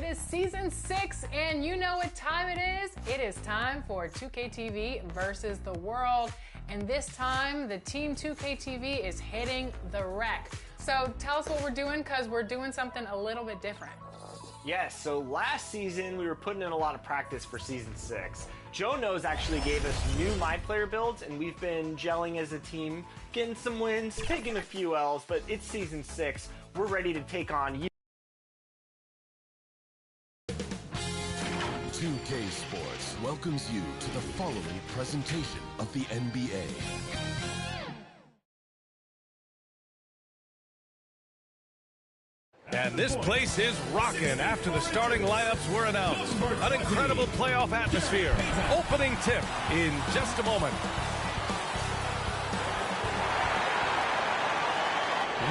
It is season 6, and you know what time it is. It is time for 2KTV versus the world. And this time, the Team 2KTV is hitting the wreck. So tell us what we're doing, because we're doing something a little bit different. Yes, so last season we were putting in a lot of practice for season 6. Joe Knows actually gave us new My Player builds, and we've been gelling as a team, getting some wins, taking a few L's, but it's season 6. We're ready to take on you. 2K Sports welcomes you to the following presentation of the NBA. And this place is rocking after the starting lineups were announced. An incredible playoff atmosphere. Opening tip in just a moment.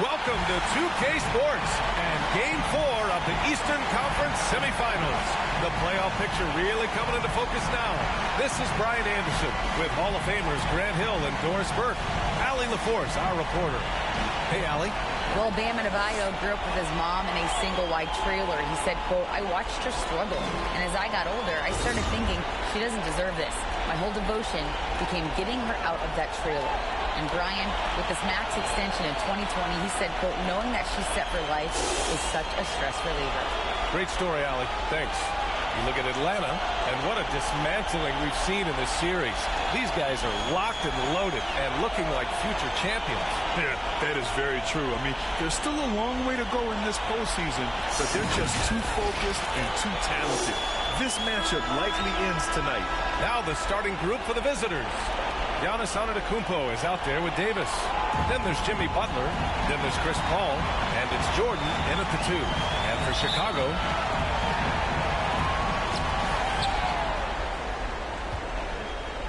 Welcome to 2K Sports and Game 4 of the Eastern Conference semifinals. The playoff picture really coming into focus now. This is Brian Anderson with Hall of Famers Grant Hill and Doris Burke. Allie LaForce, our reporter. Hey, Allie. Well, Bam Adebayo grew up with his mom in a single-wide trailer. He said, quote, "I watched her struggle, and as I got older, I started thinking she doesn't deserve this. My whole devotion became getting her out of that trailer." And Brian, with this max extension in 2020, he said, quote, "Knowing that she's set for life is such a stress reliever." Great story, Allie. Thanks. You look at Atlanta, and what a dismantling we've seen in this series. These guys are locked and loaded and looking like future champions. Yeah, that is very true. I mean, there's still a long way to go in this postseason, but they're just too focused and too talented. This matchup likely ends tonight. Now the starting group for the visitors. Giannis Antetokounmpo is out there with Davis. Then there's Jimmy Butler. Then there's Chris Paul. And it's Jordan in at the 2. And for Chicago,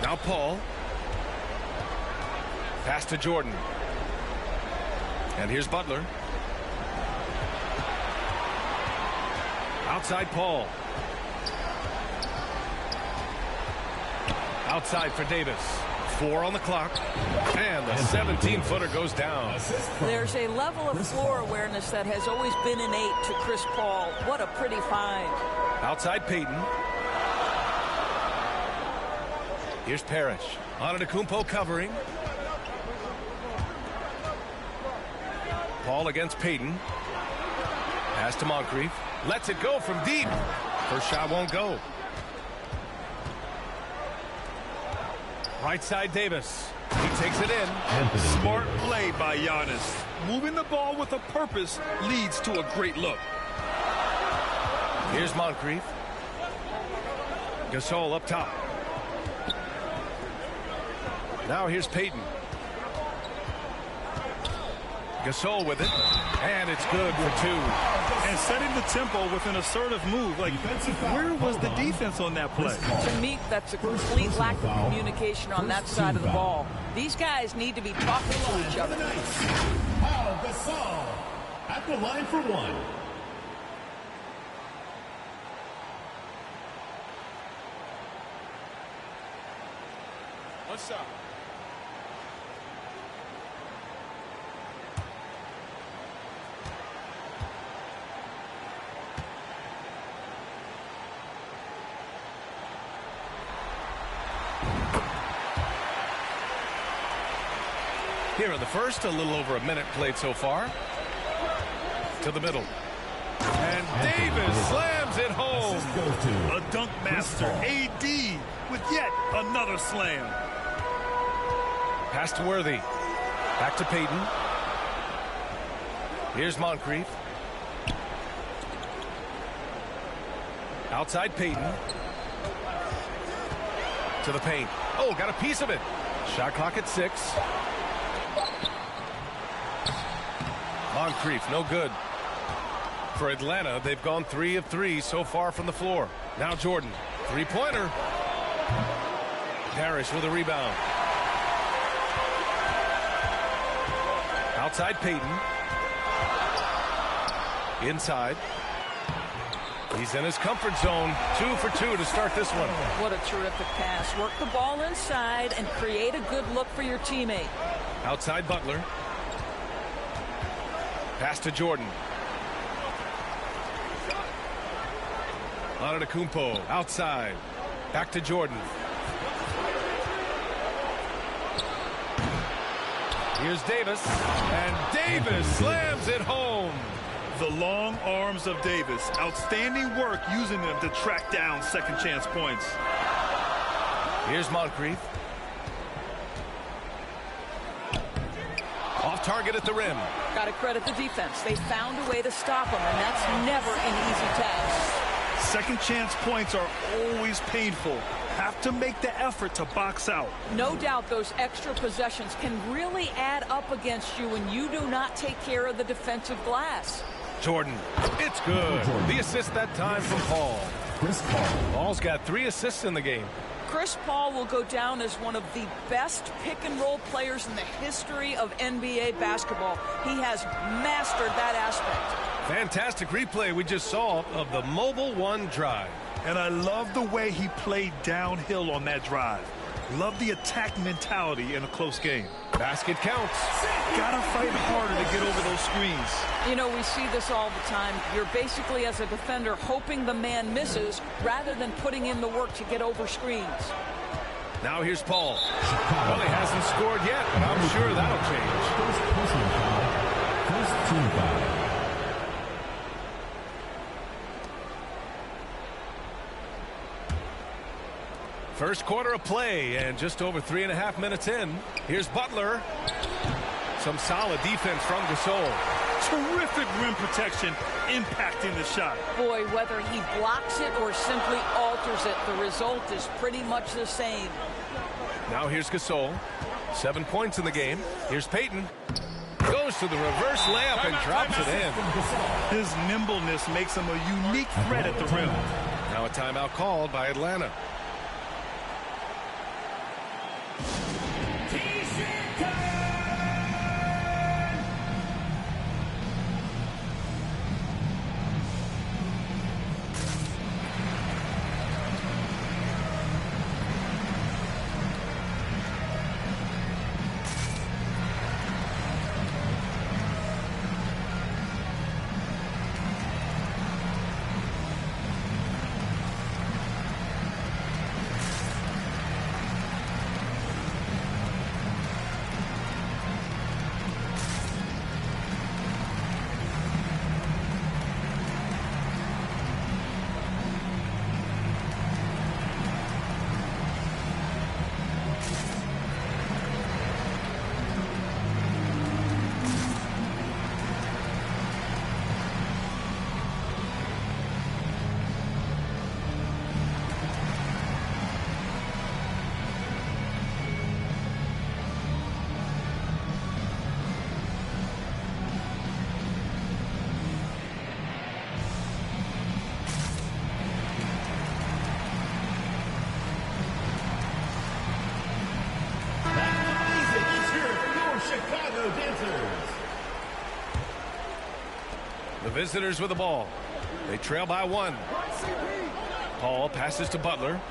now Paul. Pass to Jordan. And here's Butler. Outside Paul. Outside for Davis. 4 on the clock. And the 17-footer goes down. There's a level of floor awareness that has always been innate to Chris Paul. What a pretty find. Outside Payton. Here's Parrish. Antetokounmpo covering. Paul against Payton. Pass to Moncrief. Lets it go from deep. First shot won't go. Right side Davis. He takes it in. Smart play by Giannis. Moving the ball with a purpose leads to a great look. Here's Moncrief. Gasol up top. Now here's Payton. Gasol with it. And it's good for 2. And setting the tempo with an assertive move. Like, where was the defense on that play? To me, that's a complete lack of communication on that side of the ball. These guys need to be talking to each other. Pau Gasol at the line for 1. What's up? Here in the first, a little over a minute played so far. To the middle. And Davis slams it home. A dunk master, AD, with yet another slam. Pass to Worthy. Back to Payton. Here's Moncrief. Outside Payton. To the paint. Oh, got a piece of it. Shot clock at 6. Moncrief, no good. For Atlanta, they've gone 3 of 3 so far from the floor. Now Jordan, 3-pointer. Parrish with a rebound. Outside Payton. Inside. He's in his comfort zone. 2 for 2 to start this one. What a terrific pass. Work the ball inside and create a good look for your teammate. Outside Butler. Pass to Jordan. Antetokounmpo outside. Back to Jordan. Here's Davis. And Davis slams it home. The long arms of Davis. Outstanding work using them to track down second chance points. Here's Moncrief. Off target at the rim. Got to credit the defense. They found a way to stop him, and that's never an easy task. Second chance points are always painful. Have to make the effort to box out. No doubt those extra possessions can really add up against you when you do not take care of the defensive glass. Jordan. It's good. The assist that time from Paul. Chris Paul. Paul's got 3 assists in the game. Chris Paul will go down as one of the best pick-and-roll players in the history of NBA basketball. He has mastered that aspect. Fantastic replay we just saw of the Mobile One drive. And I love the way he played downhill on that drive. Love the attack mentality in a close game. Basket counts. Gotta fight harder to get over those screens. You know, we see this all the time. You're basically, as a defender, hoping the man misses rather than putting in the work to get over screens. Now here's Paul. Well, he hasn't scored yet, but I'm sure that'll change. First personal foul. First team foul. First quarter of play, and just over 3.5 minutes in. Here's Butler. Some solid defense from Gasol. Terrific rim protection, impacting the shot. Boy, whether he blocks it or simply alters it, the result is pretty much the same. Now here's Gasol. 7 points in the game. Here's Payton. Goes to the reverse layup and drops it in. His nimbleness makes him a unique threat at the rim. Now a timeout called by Atlanta. The visitors with the ball. They trail by 1. Paul passes to Butler.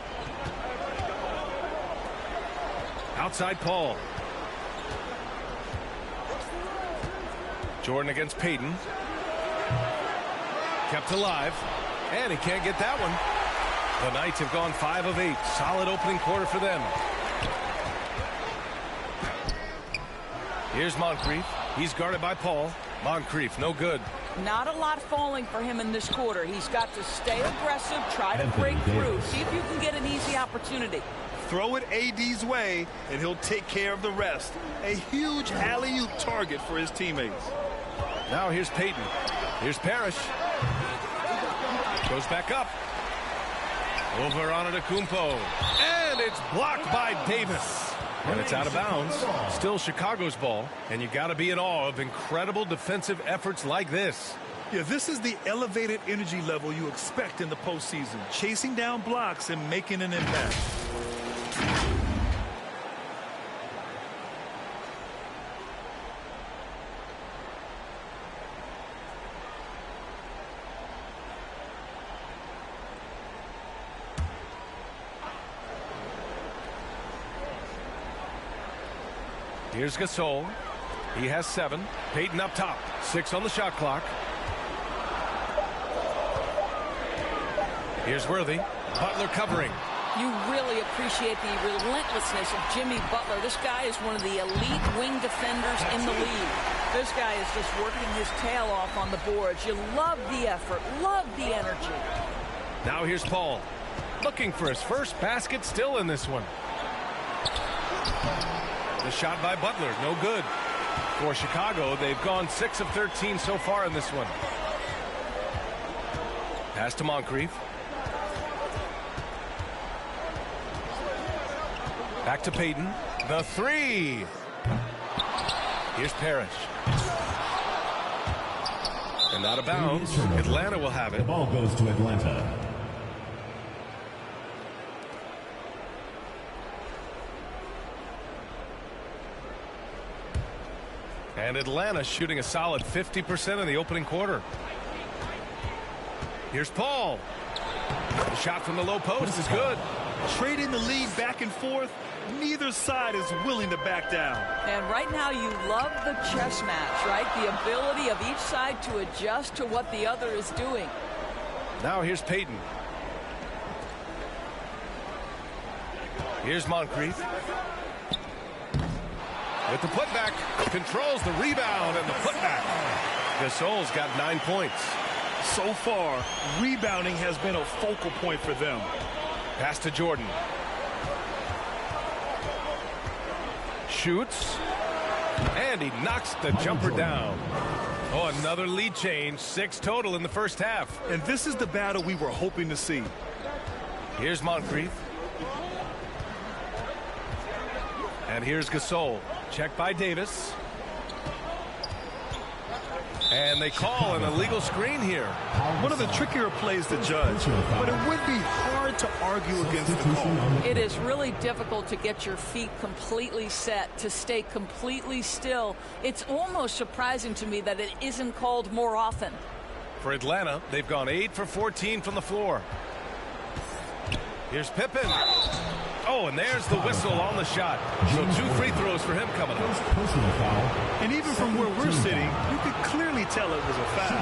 Outside Paul. Jordan against Payton. Kept alive. And he can't get that one. The Knights have gone 5 of 8. Solid opening quarter for them. Here's Moncrief. He's guarded by Paul. Moncrief, no good. Not a lot falling for him in this quarter. He's got to stay aggressive, try to break through, see if you can get an easy opportunity. Throw it AD's way, and he'll take care of the rest. A huge alley-oop target for his teammates. Now here's Payton. Here's Parrish. Goes back up. Over on Antetokounmpo. And it's blocked by Davis. And it's out of bounds. Still Chicago's ball. And you got to be in awe of incredible defensive efforts like this. Yeah, this is the elevated energy level you expect in the postseason. Chasing down blocks and making an impact. Here's Gasol. He has 7. Payton up top. 6 on the shot clock. Here's Worthy. Butler covering. You really appreciate the relentlessness of Jimmy Butler. This guy is one of the elite wing defenders in the league. This guy is just working his tail off on the boards. You love the effort, love the energy. Now here's Paul. Looking for his first basket, still in this one. The shot by Butler, no good. For Chicago, they've gone 6 of 13 so far in this one. Pass to Moncrief. Back to Payton. The three. Here's Parrish. And out of bounds. Atlanta will have it. The ball goes to Atlanta. And Atlanta shooting a solid 50% in the opening quarter. Here's Paul. The shot from the low post is good. Trading the lead back and forth, neither side is willing to back down. And right now you love the chess match, right? The ability of each side to adjust to what the other is doing. Now here's Payton. Here's Moncrief. With the putback, controls the rebound and the putback. Gasol's got 9 points. So far, rebounding has been a focal point for them. Pass to Jordan. Shoots. And he knocks the jumper down. Oh, another lead change. 6 total in the first half. And this is the battle we were hoping to see. Here's Moncrief. And here's Gasol. Checked by Davis. And they call an illegal screen here. One of the trickier plays to judge, but it would be hard to argue against the call. It is really difficult to get your feet completely set, to stay completely still. It's almost surprising to me that it isn't called more often. For Atlanta, they've gone 8 for 14 from the floor. Here's Pippen. Oh, and there's the whistle on the shot. So 2 free throws for him coming up. And even from where we're sitting, you could clearly tell it was a foul.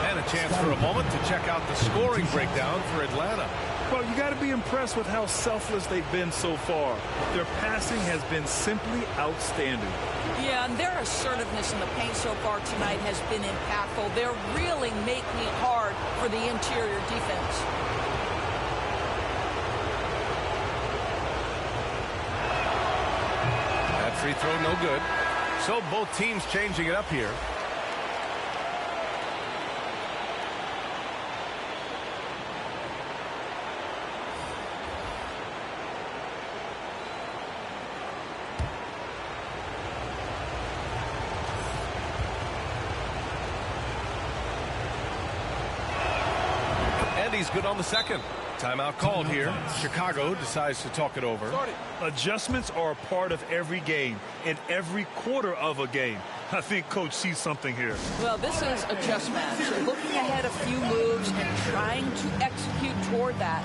And a chance for a moment to check out the scoring breakdown for Atlanta. Well, you got to be impressed with how selfless they've been so far. Their passing has been simply outstanding. Yeah, and their assertiveness in the paint so far tonight has been impactful. They're really making it hard for the interior defense. Free throw, no good. So both teams changing it up here. And he's good on the second. Timeout called here. Chicago decides to talk it over. Adjustments are a part of every game and every quarter of a game. I think Coach sees something here. Well, this is a chess match. Looking ahead a few moves and trying to execute toward that.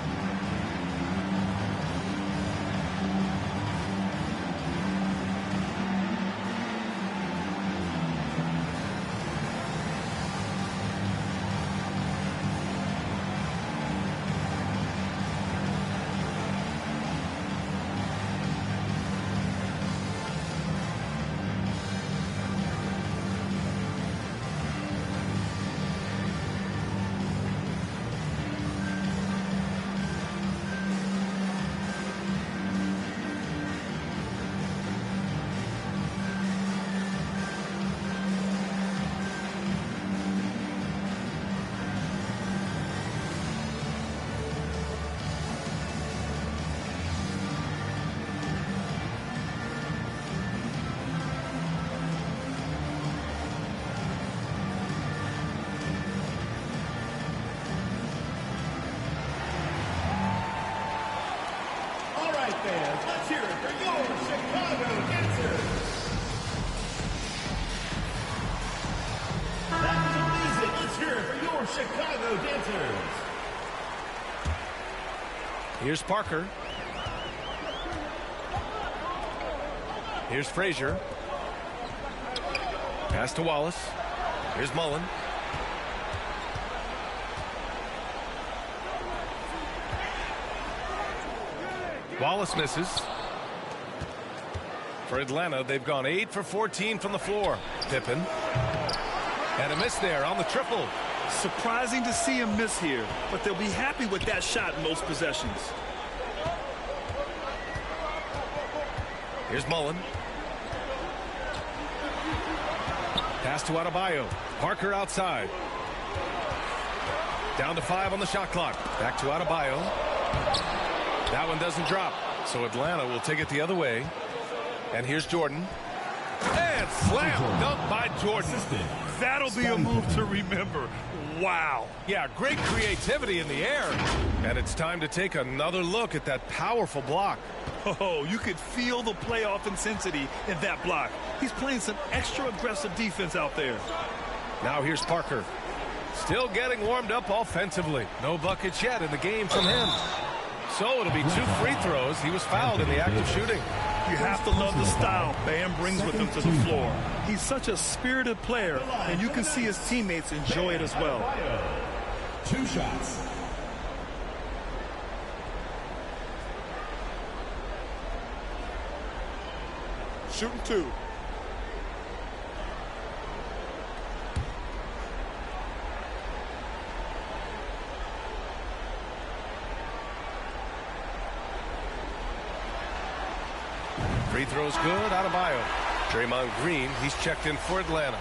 Let's hear it for your Chicago dancers. That was amazing. Let's hear it for your Chicago dancers. Here's Parker. Here's Frazier. Pass to Wallace. Here's Mullen. Wallace misses. For Atlanta, they've gone 8 for 14 from the floor. Pippen. And a miss there on the triple. Surprising to see him miss here, but they'll be happy with that shot most possessions. Here's Mullen. Pass to Adebayo. Parker outside. Down to 5 on the shot clock. Back to Adebayo. That one doesn't drop. So Atlanta will take it the other way. And here's Jordan. And slam dunk by Jordan. That'll be a move to remember. Wow. Yeah, great creativity in the air. And it's time to take another look at that powerful block. Oh, you could feel the playoff intensity in that block. He's playing some extra aggressive defense out there. Now here's Parker. Still getting warmed up offensively. No buckets yet in the game from him. So it'll be 2 free throws. He was fouled in the act of shooting. You have to love the style Bam brings with him to the floor. He's such a spirited player, and you can see his teammates enjoy it as well. 2 shots. Shooting 2. Free throws good. Adebayo. Draymond Green, he's checked in for Atlanta.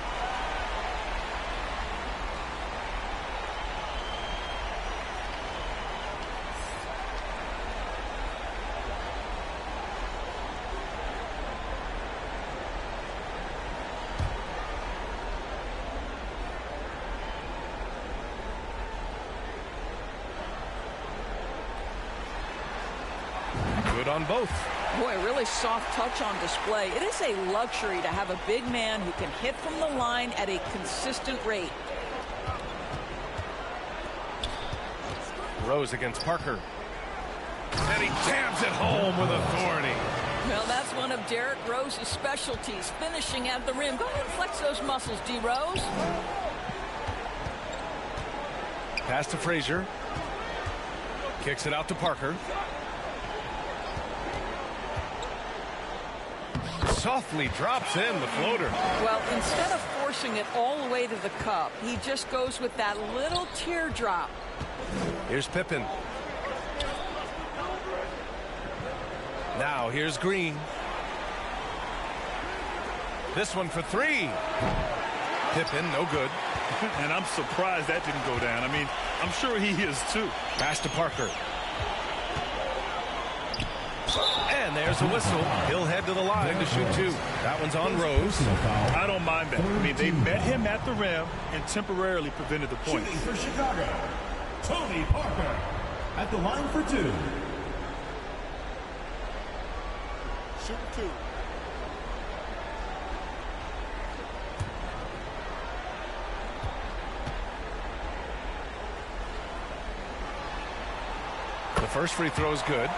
Good on both. Boy, really soft touch on display. It is a luxury to have a big man who can hit from the line at a consistent rate. Rose against Parker. And he jams it home with authority. Well, that's one of Derrick Rose's specialties, finishing at the rim. Go ahead and flex those muscles, D. Rose. Pass to Frazier. Kicks it out to Parker. Softly drops in the floater. Well, instead of forcing it all the way to the cup, he just goes with that little teardrop. Here's Pippen. Now here's Green. This one for 3. Pippen, no good. And I'm surprised that didn't go down. I mean, I'm sure he is too. Pass to Parker. And there's a whistle. He'll head to the line to shoot 2. That one's on Rose. I don't mind that. I mean, they met him at the rim and temporarily prevented the point. Shooting for Chicago, Tony Parker at the line for 2. Shooting 2. The first free throw is good.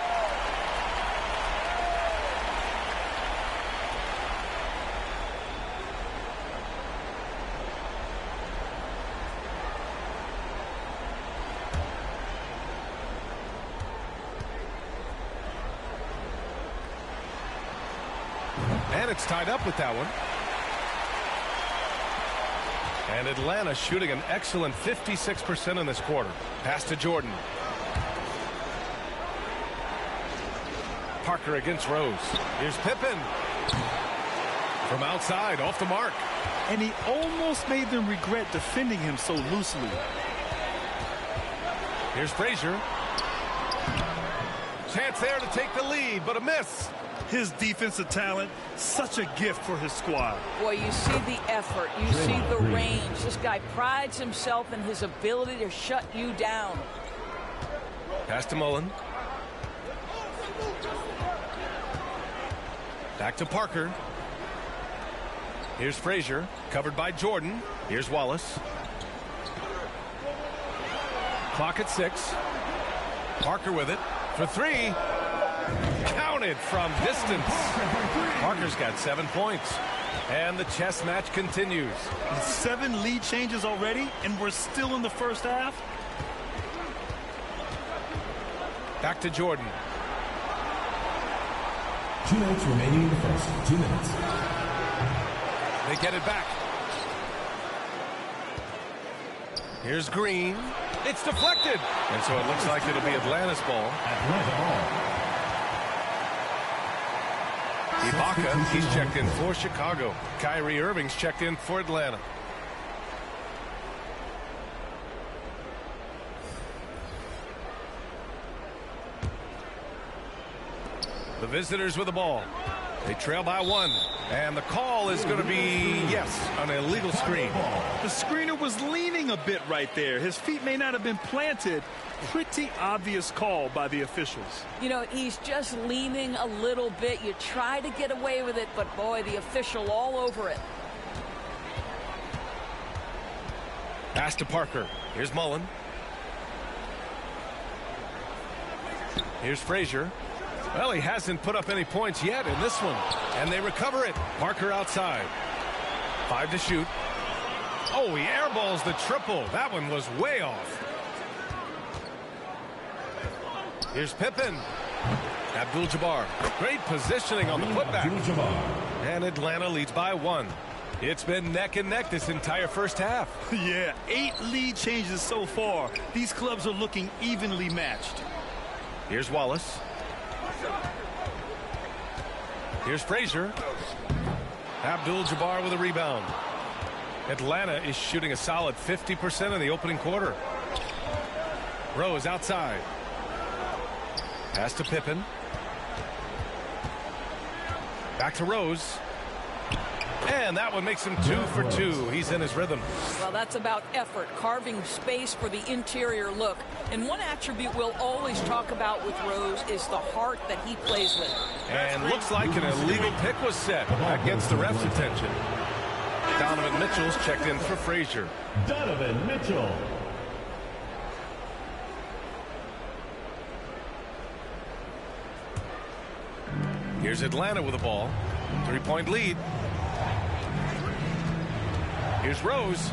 And it's tied up with that one. And Atlanta shooting an excellent 56% in this quarter. Pass to Jordan. Parker against Rose. Here's Pippen. From outside, off the mark. And he almost made them regret defending him so loosely. Here's Frazier. Chance there to take the lead, but a miss. His defensive talent, such a gift for his squad. Boy, you see the effort. You see the range. This guy prides himself in his ability to shut you down. Pass to Mullen. Back to Parker. Here's Frazier, covered by Jordan. Here's Wallace. Clock at 6. Parker with it for 3. Counted from distance. Parker's got 7 points. And the chess match continues. 7 lead changes already, and we're still in the first half. Back to Jordan. 2 minutes remaining in the first. 2 minutes. They get it back. Here's Green. It's deflected. And so it looks like it'll be Atlanta's ball. Atlanta ball. Ibaka, he's checked in for Chicago. Kyrie Irving's checked in for Atlanta. The visitors with the ball. They trail by 1. And the call is going to be, yes, an illegal screen. The screener was leaning a bit right there. His feet may not have been planted. Pretty obvious call by the officials. You know, he's just leaning a little bit. You try to get away with it, but boy, the official all over it. Pass to Parker. Here's Mullen. Here's Frazier. Well, he hasn't put up any points yet in this one. And they recover it. Parker outside. 5 to shoot. Oh, he airballs the triple. That one was way off. Here's Pippen. Abdul-Jabbar. Great positioning on the putback. And Atlanta leads by 1. It's been neck and neck this entire first half. Yeah, 8 lead changes so far. These clubs are looking evenly matched. Here's Wallace. Here's Frazier. Abdul-Jabbar with a rebound. Atlanta is shooting a solid 50% in the opening quarter. Rose outside. Pass to Pippen. Back to Rose. And that one makes him 2 for 2. He's in his rhythm. Well, that's about effort, carving space for the interior look. And one attribute we'll always talk about with Rose is the heart that he plays with. And looks like an illegal pick was set against the ref's attention. Donovan Mitchell's checked in for Frazier. Donovan Mitchell. Here's Atlanta with the ball. 3-point lead. Here's Rose.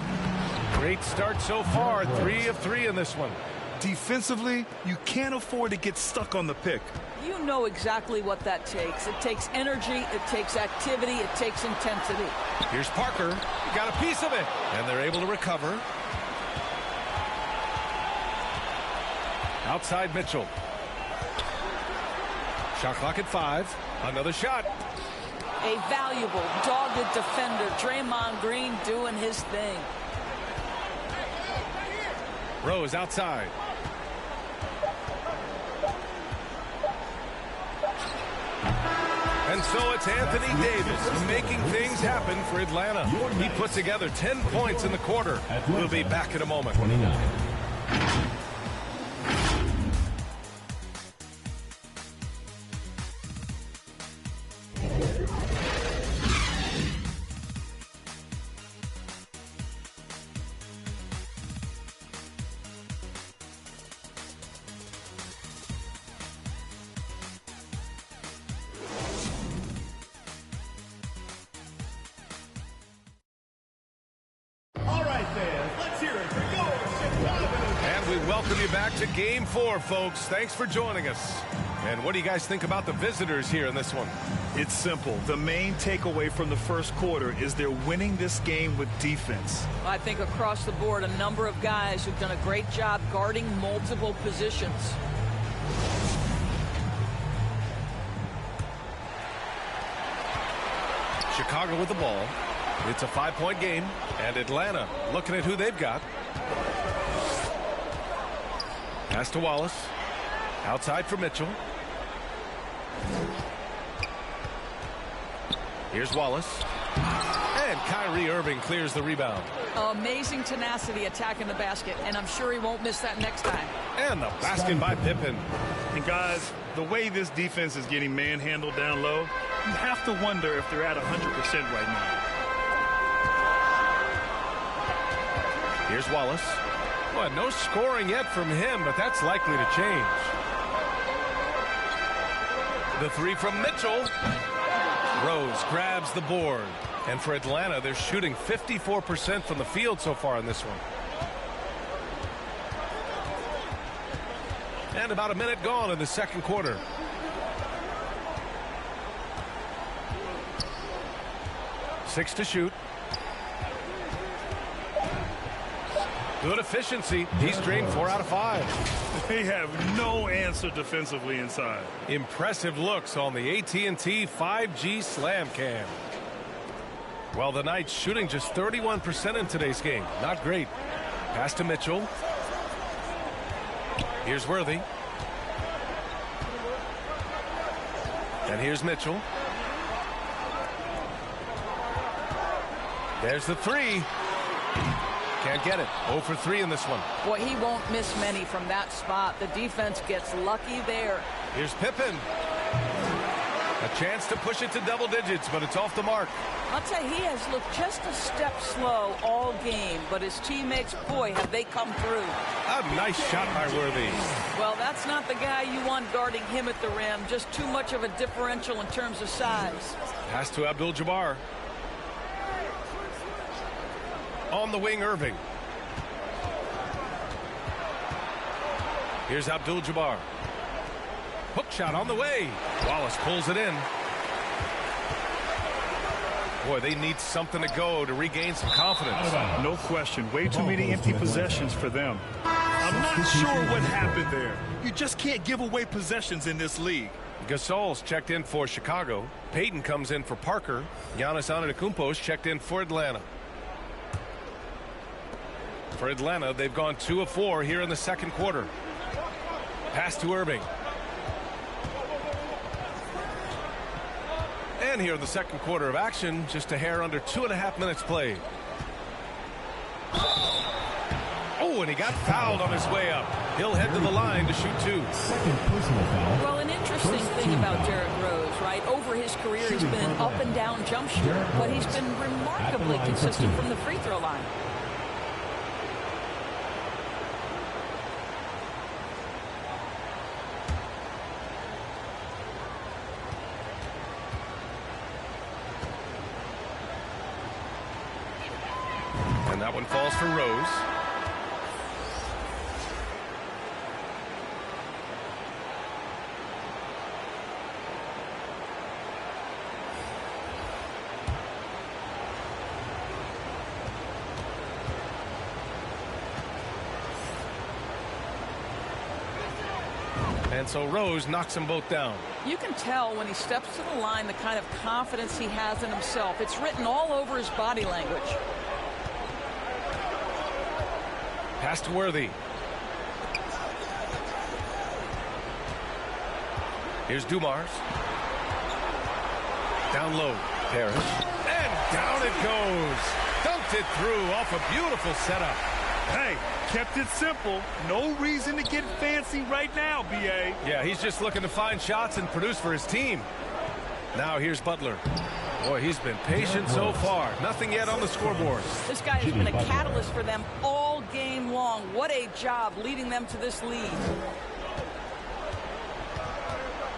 Great start so far. 3 of 3 in this one. Defensively, you can't afford to get stuck on the pick. You know exactly what that takes. It takes energy, it takes activity, it takes intensity. Here's Parker. Got a piece of it. And they're able to recover. Outside Mitchell. Shot clock at 5. Another shot. A valuable, dogged defender. Draymond Green doing his thing. Rose outside. And so it's Anthony Davis making things happen for Atlanta. He put together 10 points in the quarter. We'll be back in a moment. 29. Welcome you back to Game 4, folks. Thanks for joining us. And what do you guys think about the visitors here in this one? It's simple. The main takeaway from the first quarter is they're winning this game with defense. I think across the board, a number of guys who've done a great job guarding multiple positions. Chicago with the ball. It's a 5-point game. And Atlanta looking at who they've got. Pass to Wallace. Outside for Mitchell. Here's Wallace. And Kyrie Irving clears the rebound. Amazing tenacity attacking the basket, and I'm sure he won't miss that next time. And the basket by Pippen. And guys, the way this defense is getting manhandled down low, you have to wonder if they're at 100% right now. Here's Wallace. Well, no scoring yet from him, but that's likely to change. The 3 from Mitchell. Rose grabs the board. And for Atlanta, they're shooting 54% from the field so far in this one. And about a minute gone in the second quarter. 6 to shoot. Good efficiency. He's drained 4 out of 5. They have no answer defensively inside. Impressive looks on the AT&T 5G Slam Cam. Well, the Knights shooting just 31% in today's game. Not great. Pass to Mitchell. Here's Worthy. And here's Mitchell. There's the 3. Can't get it. 0 for 3 in this one. Boy, he won't miss many from that spot. The defense gets lucky there. Here's Pippen. A chance to push it to double digits, but it's off the mark. I'll tell you, he has looked just a step slow all game, but his teammates, boy, have they come through. A nice shot by Worthy. Well, that's not the guy you want guarding him at the rim. Just too much of a differential in terms of size. Pass to Abdul-Jabbar. On the wing, Irving. Here's Abdul-Jabbar. Hook shot on the way. Wallace pulls it in. Boy, they need something to go to regain some confidence. No question. Way too many empty possessions for them. I'm not sure what happened there. You just can't give away possessions in this league. Gasol's checked in for Chicago. Payton comes in for Parker. Giannis Antetokounmpo's checked in for Atlanta. For Atlanta, they've gone 2 of 4 here in the second quarter. Pass to Irving. And here in the second quarter of action, just a hair under 2.5 minutes played. Oh, and he got fouled on his way up. He'll head to the line to shoot 2. Well, an interesting thing about Derrick Rose, right? Over his career, he's been an up and down jump shooter, but he's been remarkably consistent from the free throw line. And that one falls for Rose. And so Rose knocks them both down. You can tell when he steps to the line the kind of confidence he has in himself. It's written all over his body language. Pass to Worthy. Here's Dumars. Down low. Parrish. And down it goes. Dunked it through off a beautiful setup. Hey, kept it simple. No reason to get fancy right now, B.A. Yeah, he's just looking to find shots and produce for his team. Now here's Butler. Boy, he's been patient so far. Nothing yet on the scoreboard. This guy has been a catalyst for them all game long. What a job leading them to this lead.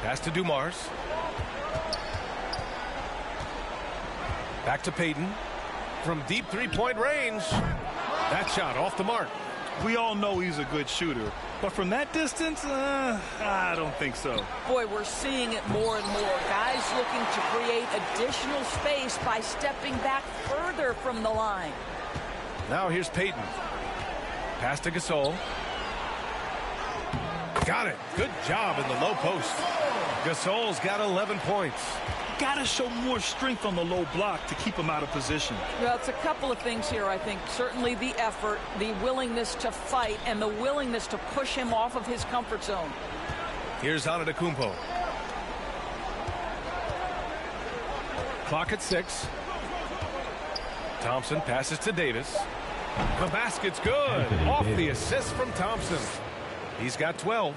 Pass to Dumars. Back to Payton. From deep three-point range. That shot off the mark. We all know he's a good shooter, but from that distance, I don't think so. Boy, we're seeing it more and more. Guys looking to create additional space by stepping back further from the line. Now here's Payton. Pass to Gasol. Got it. Good job in the low post. Gasol's got 11 points. Got to show more strength on the low block to keep him out of position. Well, it's a couple of things here, I think. Certainly the effort, the willingness to fight, and the willingness to push him off of his comfort zone. Here's Antetokounmpo. Clock at 6. Thompson passes to Davis. The basket's good. Off the assist from Thompson. He's got 12.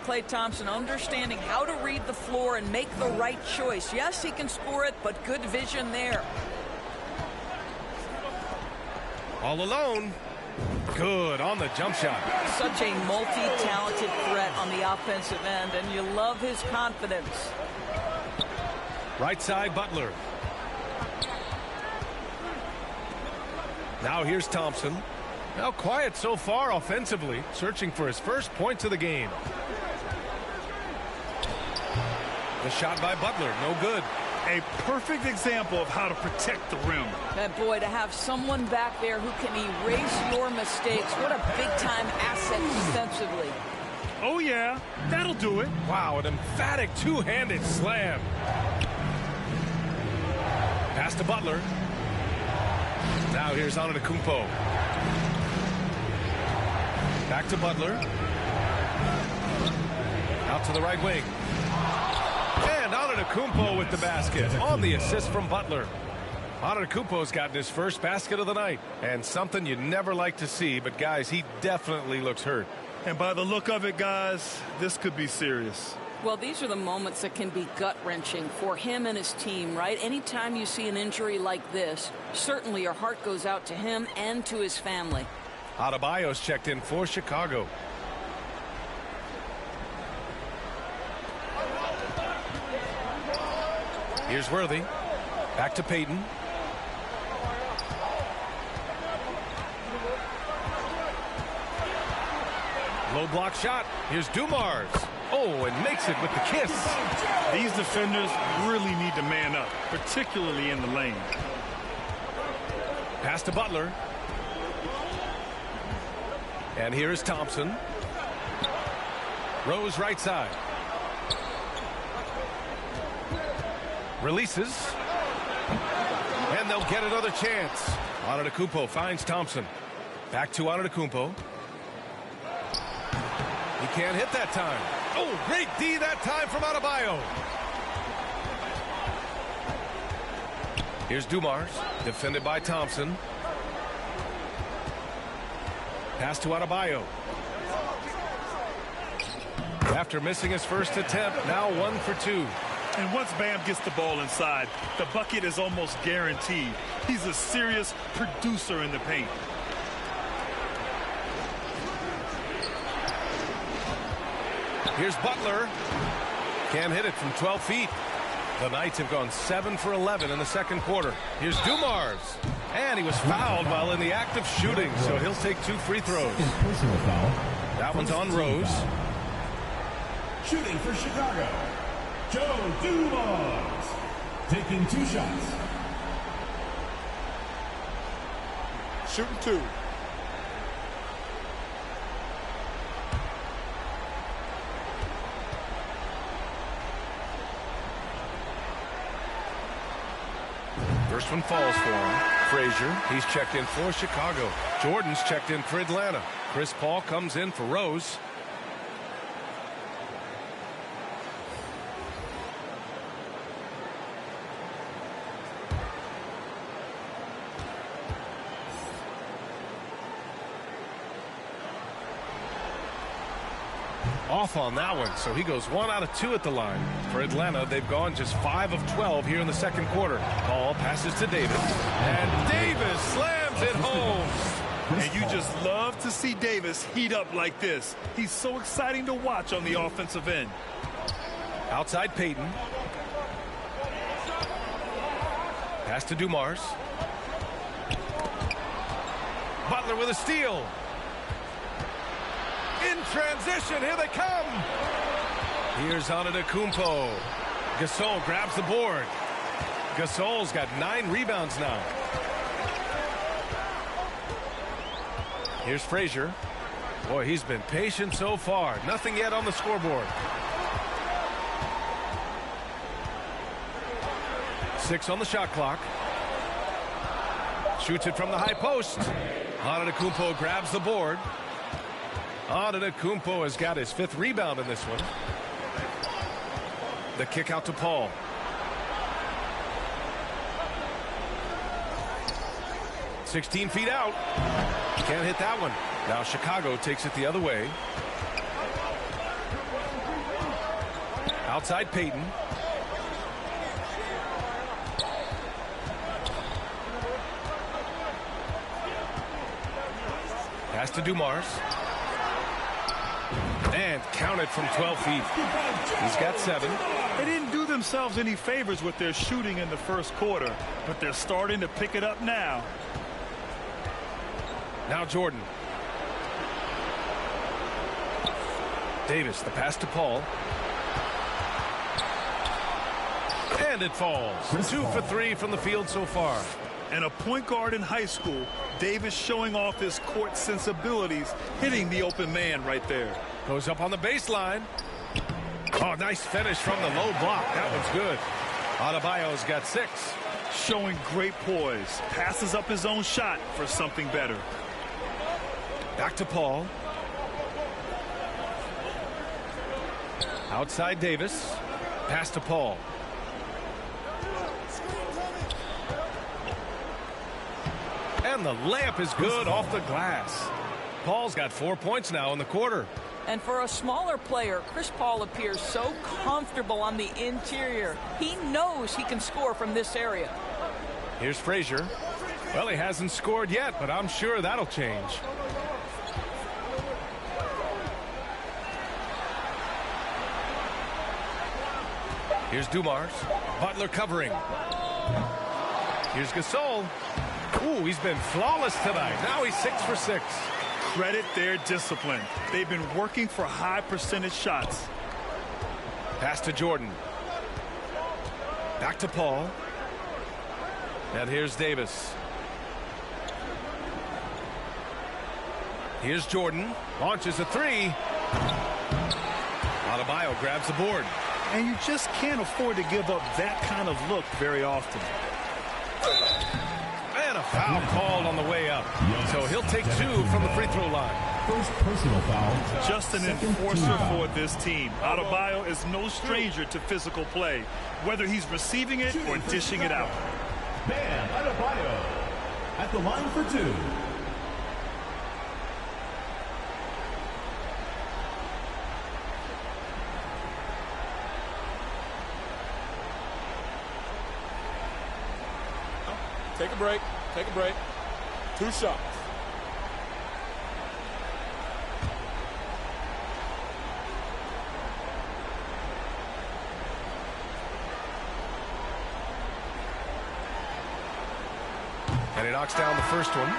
Klay Thompson understanding how to read the floor and make the right choice. Yes, he can score it, but good vision there. All alone. Good on the jump shot. Such a multi-talented threat on the offensive end, and you love his confidence. Right side, Butler. Now here's Thompson. Now quiet so far offensively, searching for his first points of the game. The shot by Butler, no good. A perfect example of how to protect the rim. And boy, to have someone back there who can erase your mistakes, what a big-time asset defensively. Oh, yeah, that'll do it. Wow, an emphatic two-handed slam. Pass to Butler. Now here's Antetokounmpo. Back to Butler. Out to the right wing. And Antetokounmpo with the basket on the assist from Butler. Antetokounmpo's gotten his first basket of the night. And something you never like to see, but guys, he definitely looks hurt. And by the look of it, guys, this could be serious. Well, these are the moments that can be gut-wrenching for him and his team, right? Anytime you see an injury like this, certainly your heart goes out to him and to his family. Adebayo's checked in for Chicago. Here's Worthy. Back to Payton. Low block shot. Here's Dumars. Oh, and makes it with the kiss. These defenders really need to man up, particularly in the lane. Pass to Butler. And here is Thompson. Rose right side. Releases. And they'll get another chance. Antetokounmpo finds Thompson. Back to Antetokounmpo. He can't hit that time. Oh, great D that time from Adebayo. Here's Dumars, defended by Thompson. Pass to Adebayo. After missing his first attempt, now 1 for 2. And once Bam gets the ball inside, the bucket is almost guaranteed. He's a serious producer in the paint. Here's Butler. Can't hit it from 12 feet. The Knights have gone 7 for 11 in the second quarter. Here's Dumars. And he was fouled while in the act of shooting, so he'll take 2 free throws. That one's on Rose. Shooting for Chicago, Joe Dumars. Taking 2 shots. Shooting 2. First one falls for him. Frazier, he's checked in for Chicago. Jordan's checked in for Atlanta. Chris Paul comes in for Rose. Off on that one, so he goes 1 out of 2 at the line. For Atlanta, they've gone just 5 of 12 here in the second quarter. Paul passes to Davis, and Davis slams it home. And you just love to see Davis heat up like this. He's so exciting to watch on the offensive end. Outside Payton. Pass to Dumars. Butler with a steal. In transition, here they come. Here's Antetokounmpo. Gasol grabs the board. Gasol's got 9 rebounds now. Here's Frazier. Boy, he's been patient so far. Nothing yet on the scoreboard. 6 on the shot clock. Shoots it from the high post. Antetokounmpo grabs the board. Antetokounmpo has got his 5th rebound in this one. The kick out to Paul. "16 feet out. Can't hit that one. Now Chicago takes it the other way. Outside Payton. Pass to Dumars. And counted from 12 feet. He's got 7. They didn't do themselves any favors with their shooting in the first quarter, but they're starting to pick it up now. Now Jordan. Davis, the pass to Paul. And it falls. 2 for 3 from the field so far. And a point guard in high school, Davis showing off his court sensibilities, hitting the open man right there. Goes up on the baseline. Oh, nice finish from the low block. That one's good. Adebayo's got 6. Showing great poise. Passes up his own shot for something better. Back to Paul. Outside Davis. Pass to Paul. And the layup is good off the glass. Paul's got 4 points now in the quarter. And for a smaller player, Chris Paul appears so comfortable on the interior. He knows he can score from this area. Here's Frazier. Well, he hasn't scored yet, but I'm sure that'll change. Here's Dumars. Butler covering. Here's Gasol. Ooh, he's been flawless tonight. Now he's 6 for 6. Credit their discipline. They've been working for high percentage shots. Pass to Jordan. Back to Paul. And here's Davis. Here's Jordan. Launches a 3. Adebayo grabs the board. And you just can't afford to give up that kind of look very often. And a foul called on the way up. So he'll take 2 from the free throw line. First personal foul. Just an enforcer for this team. Adebayo is no stranger to physical play, whether he's receiving it or dishing it out. Bam Adebayo at the line for 2. Take a break. Take a break. 2 shots. And he knocks down the first one.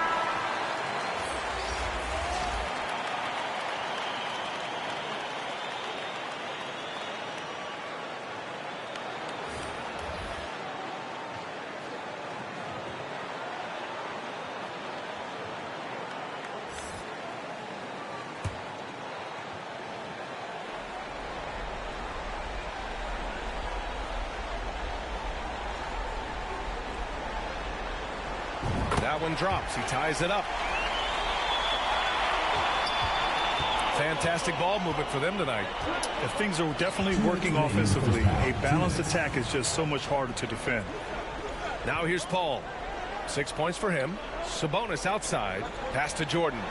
That one drops. He ties it up. Fantastic ball movement for them tonight. If things are definitely working offensively, a balanced attack is just so much harder to defend. Now here's Paul. 6 points for him. Sabonis outside. Pass to Jordan.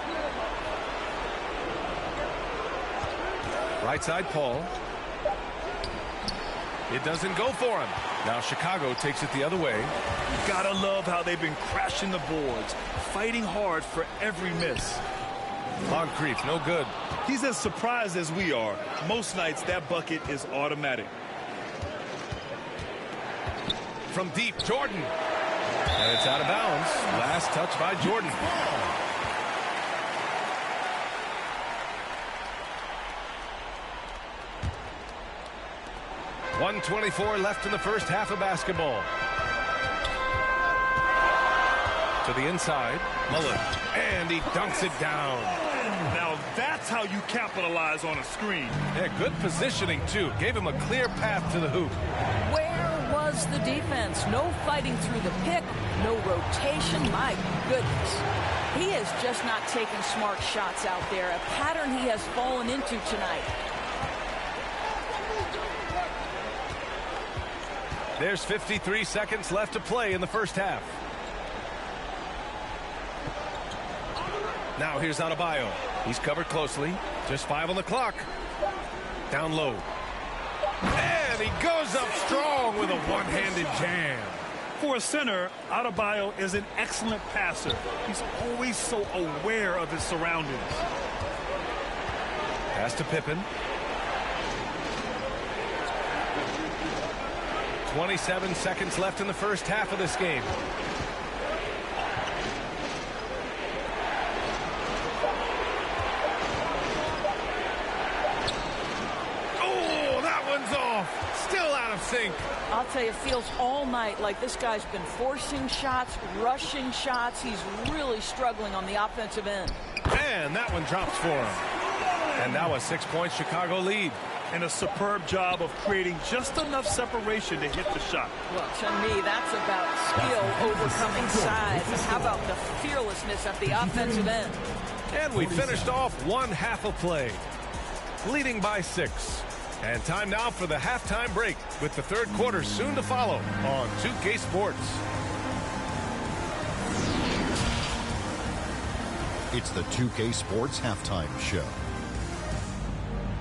Right side Paul. It doesn't go for him. Now Chicago takes it the other way. You gotta love how they've been crashing the boards, fighting hard for every miss. Moncrief, no good. He's as surprised as we are. Most nights that bucket is automatic. From deep, Jordan. And it's out of bounds. Last touch by Jordan. 1:24 left in the first half of basketball. To the inside, Mullen, and he dunks it down. Now that's how you capitalize on a screen. Yeah, good positioning too. Gave him a clear path to the hoop. Where was the defense? No fighting through the pick, no rotation. My goodness. He is just not taking smart shots out there. A pattern he has fallen into tonight. There's 53 seconds left to play in the first half. Now here's Adebayo. He's covered closely. Just 5 on the clock. Down low. And he goes up strong with a one-handed jam. For a center, Adebayo is an excellent passer. He's always so aware of his surroundings. Pass to Pippen. 27 seconds left in the first half of this game. Oh, that one's off. Still out of sink. I'll tell you, it feels all night like this guy's been forcing shots, rushing shots. He's really struggling on the offensive end. And that one drops for him. And now a 6-point Chicago lead. And a superb job of creating just enough separation to hit the shot. Well, to me, that's about skill overcoming size. And how about the fearlessness at the offensive end? And we finished off one half of play, leading by 6. And time now for the halftime break, with the third quarter soon to follow on 2K Sports. It's the 2K Sports Halftime Show.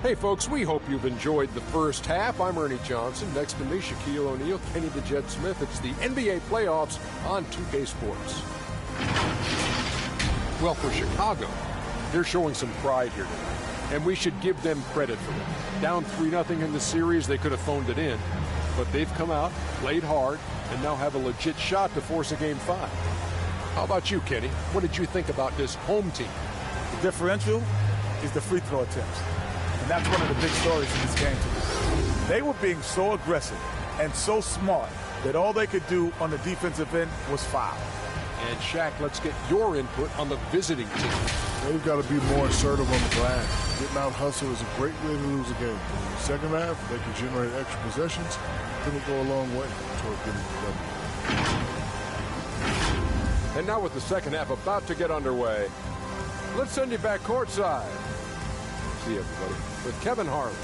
Hey folks, we hope you've enjoyed the first half. I'm Ernie Johnson. Next to me, Shaquille O'Neal, Kenny the Jet Smith. It's the NBA playoffs on 2K Sports. Well, for Chicago, they're showing some pride here tonight, and we should give them credit for it. Down 3-0 in the series, they could have phoned it in, but they've come out, played hard, and now have a legit shot to force a Game 5. How about you, Kenny? What did you think about this home team? The differential is the free throw attempts. And that's one of the big stories in this game to me. They were being so aggressive and so smart that all they could do on the defensive end was foul. And Shaq, let's get your input on the visiting team. They've got to be more assertive on the glass. Getting out hustle is a great way to lose a game. In the second half, they can generate extra possessions. Then it'll go a long way toward getting the W. And now with the second half about to get underway, let's send you back courtside. See everybody with Kevin Harlan.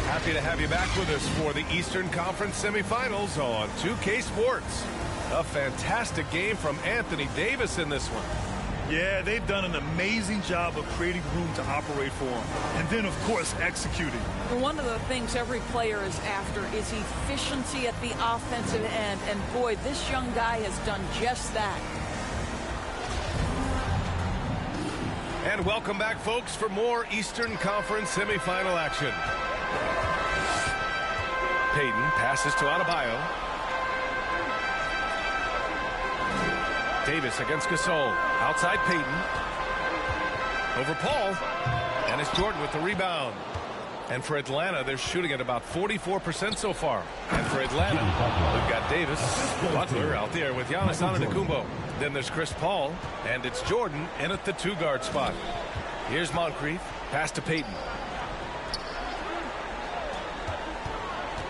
Happy to have you back with us for the Eastern Conference semifinals on 2K Sports. A fantastic game from Anthony Davis in this one. Yeah, they've done an amazing job of creating room to operate for him. And then, of course, executing. One of the things every player is after is efficiency at the offensive end. And, boy, this young guy has done just that. And welcome back, folks, for more Eastern Conference semifinal action. Payton passes to Adebayo. Davis against Gasol. Outside Payton. Over Paul. And it's Jordan with the rebound. And for Atlanta, they're shooting at about 44% so far. And for Atlanta, we've got Davis, Butler out there with Giannis Antetokounmpo. Then there's Chris Paul, and it's Jordan in at the 2-guard spot. Here's Moncrief. Pass to Payton.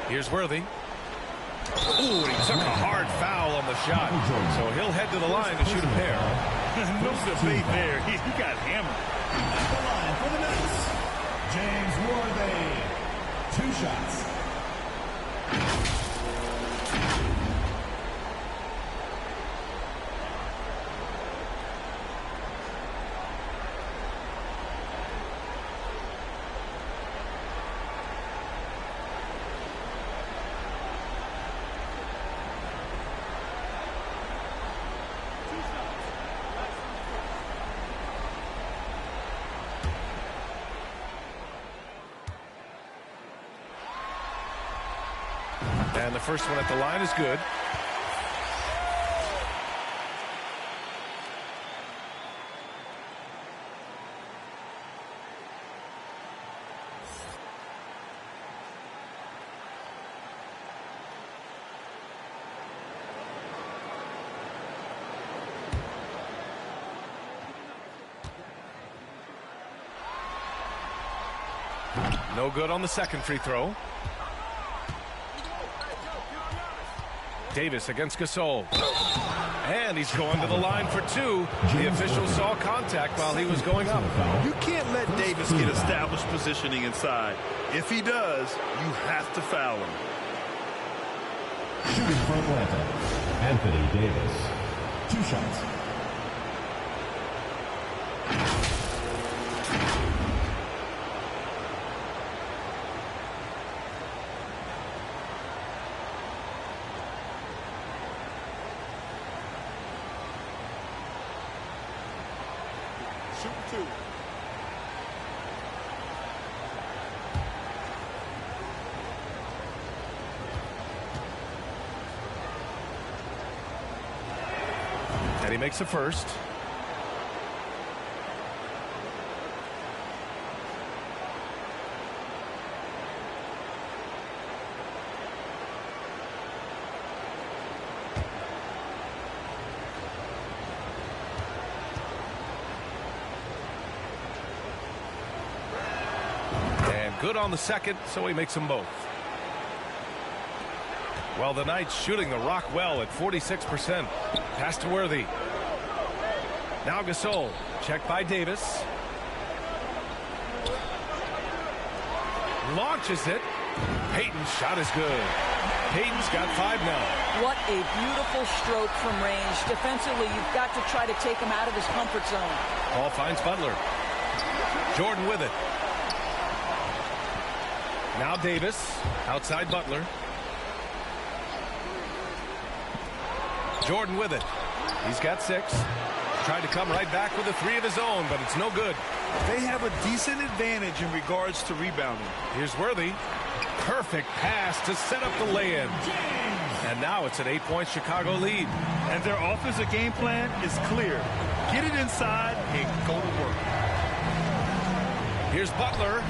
Here's Worthy. Ooh, and he took a hard foul on the shot. So he'll head to the line to shoot a pair. No debate there. He got hammered. At the line for the Nets, James Worthy. 2 shots. And the first one at the line is good. No good on the second free throw. Davis against Gasol. And he's going to the line for 2. The official saw contact while he was going up. You can't let Davis get established positioning inside. If he does, you have to foul him. Shooting for Atlanta, Anthony Davis. 2 shots. And he makes the first. Good on the second, so he makes them both. Well, the Knights shooting the rock well at 46%. Pass to Worthy. Now Gasol. Checked by Davis. Launches it. Payton's shot is good. Payton's got 5 now. What a beautiful stroke from range. Defensively, you've got to try to take him out of his comfort zone. Paul finds Butler. Jordan with it. Now Davis, outside Butler. Jordan with it. He's got 6. Tried to come right back with a 3 of his own, but it's no good. They have a decent advantage in regards to rebounding. Here's Worthy. Perfect pass to set up the lay-in. And now it's an 8-point Chicago lead. And their offensive game plan is clear. Get it inside and go to work. Here's Butler.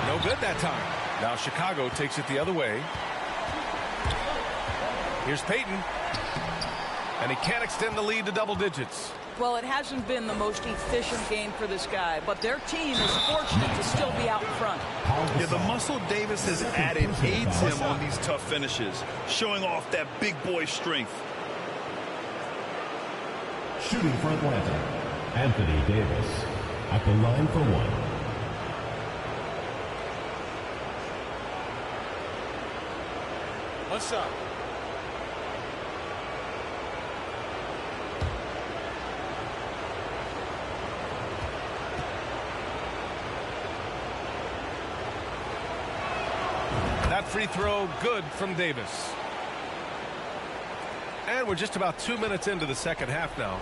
No good that time. Now Chicago takes it the other way. Here's Payton. And he can't extend the lead to double digits. Well, it hasn't been the most efficient game for this guy, but their team is fortunate to still be out in front. Yeah, the muscle Davis has added aids him on these tough finishes, showing off that big boy strength. Shooting for Atlanta, Anthony Davis at the line for 1. One shot. That free throw good from Davis. And we're just about 2 minutes into the second half now.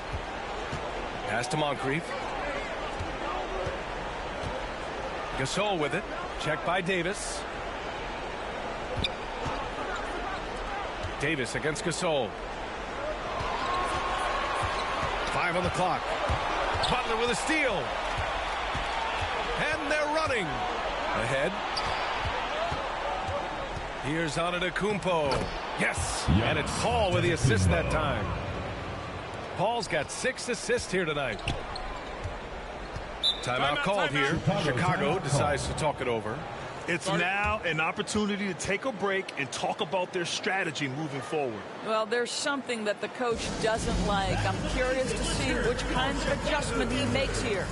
Pass to Moncrief. Gasol with it. Checked by Davis. Davis against Gasol. 5 on the clock. Butler with a steal. And they're running. Ahead. Here's Antetokounmpo. Yes. And it's Paul with the assist that time. Paul's got 6 assists here tonight. Timeout called here. Chicago decides to talk it over. It's now an opportunity to take a break and talk about their strategy moving forward. Well, there's something that the coach doesn't like. I'm curious to see which kinds of adjustment he makes here.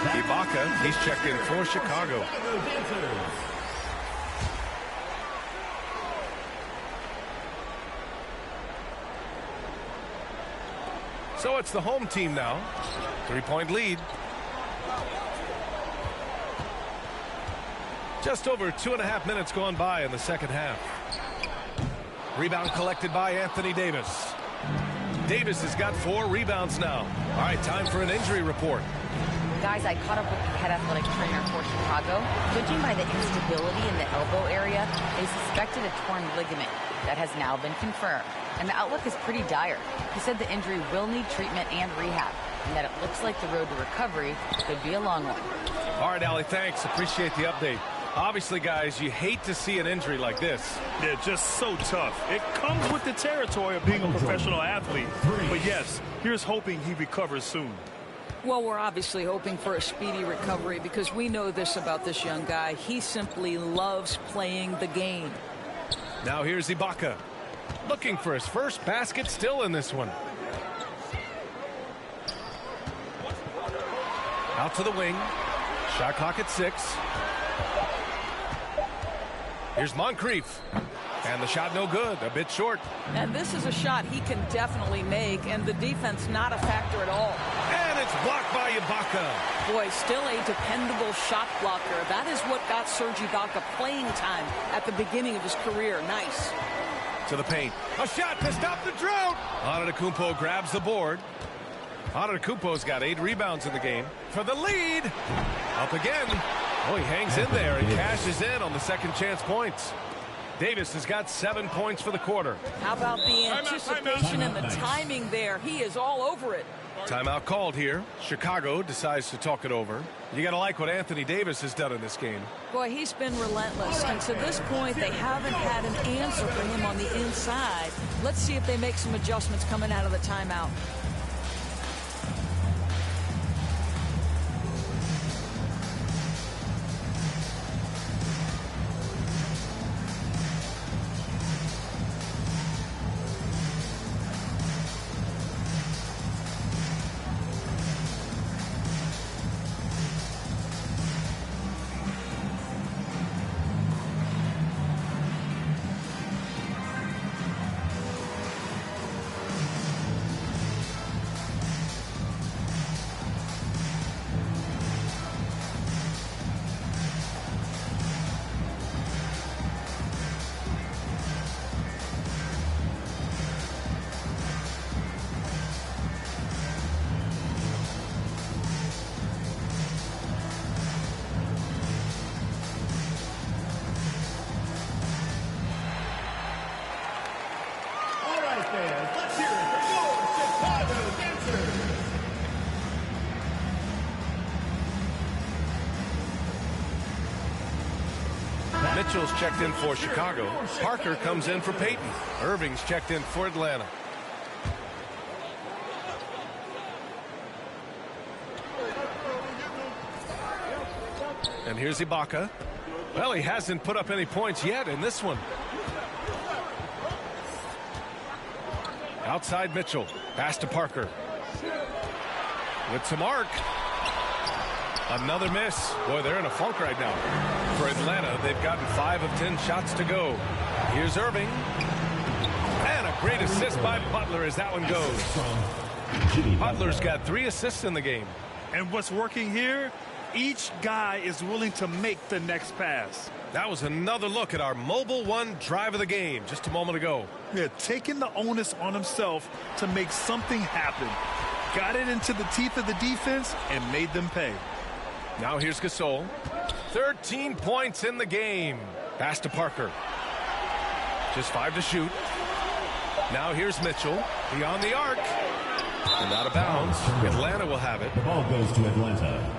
Ibaka, he's checked in for Chicago. So it's the home team now. 3-point lead. Just over 2.5 minutes gone by in the second half. Rebound collected by Anthony Davis. Davis has got 4 rebounds now. All right, time for an injury report. Guys, I caught up with the head athletic trainer for Chicago. Judging by the instability in the elbow area, they suspected a torn ligament. That has now been confirmed, and the outlook is pretty dire. He said the injury will need treatment and rehab. and that it looks like the road to recovery could be a long one. All right, Allie, thanks. Appreciate the update. Obviously, guys, you hate to see an injury like this. Yeah, just so tough. It comes with the territory of being a professional athlete. But yes, here's hoping he recovers soon. Well, we're obviously hoping for a speedy recovery because we know this about this young guy. He simply loves playing the game. Now here's Ibaka. Looking for his first basket still in this one. Out to the wing. Shot clock at 6. Here's Moncrief. And the shot no good, a bit short. And this is a shot he can definitely make, and the defense not a factor at all. And it's blocked by Ibaka. Boy, still a dependable shot blocker. That is what got Serge Ibaka playing time at the beginning of his career. Nice. To the paint. A shot to stop the drought. Antetokounmpo grabs the board. Antetokounmpo's got 8 rebounds in the game. For the lead. Up again. Oh, he hangs in there and cashes in on the second chance points. Davis has got 7 points for the quarter. How about the anticipation and the timing there? He is all over it. Timeout called here. Chicago decides to talk it over. You got to like what Anthony Davis has done in this game. Boy, he's been relentless. And to this point, they haven't had an answer for him on the inside. Let's see if they make some adjustments coming out of the timeout. Mitchell's checked in for Chicago. Parker comes in for Peyton. Irving's checked in for Atlanta. And here's Ibaka. Well, he hasn't put up any points yet in this one. Outside Mitchell. Pass to Parker. With some arc. Another miss. Boy, they're in a funk right now. For Atlanta, they've gotten 5 of 10 shots to go. Here's Irving. And a great assist by Butler as that one goes. Butler's got 3 assists in the game. And what's working here? Each guy is willing to make the next pass. That was another look at our Mobile One drive of the game just a moment ago. Yeah, taking the onus on himself to make something happen. Got it into the teeth of the defense and made them pay. Now here's Gasol. 13 points in the game. Pass to Parker. Just 5 to shoot. Now here's Mitchell. Beyond the arc. And out of bounds. Atlanta will have it. The ball goes to Atlanta.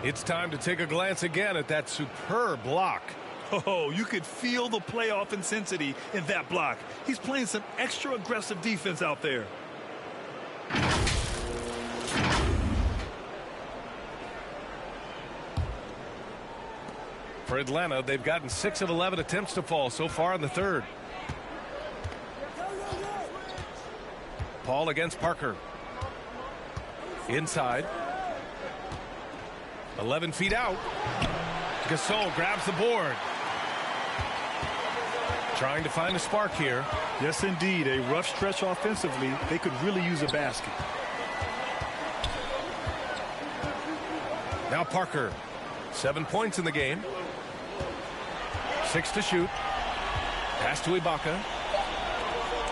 It's time to take a glance again at that superb block. Oh, you could feel the playoff intensity in that block. He's playing some extra aggressive defense out there. For Atlanta, they've gotten 6 of 11 attempts to fall so far in the third. Paul against Parker. Inside. 11 feet out. Gasol grabs the board. Trying to find a spark here. Yes, indeed. A rough stretch offensively. They could really use a basket. Now Parker. 7 points in the game. 6 to shoot. Pass to Ibaka.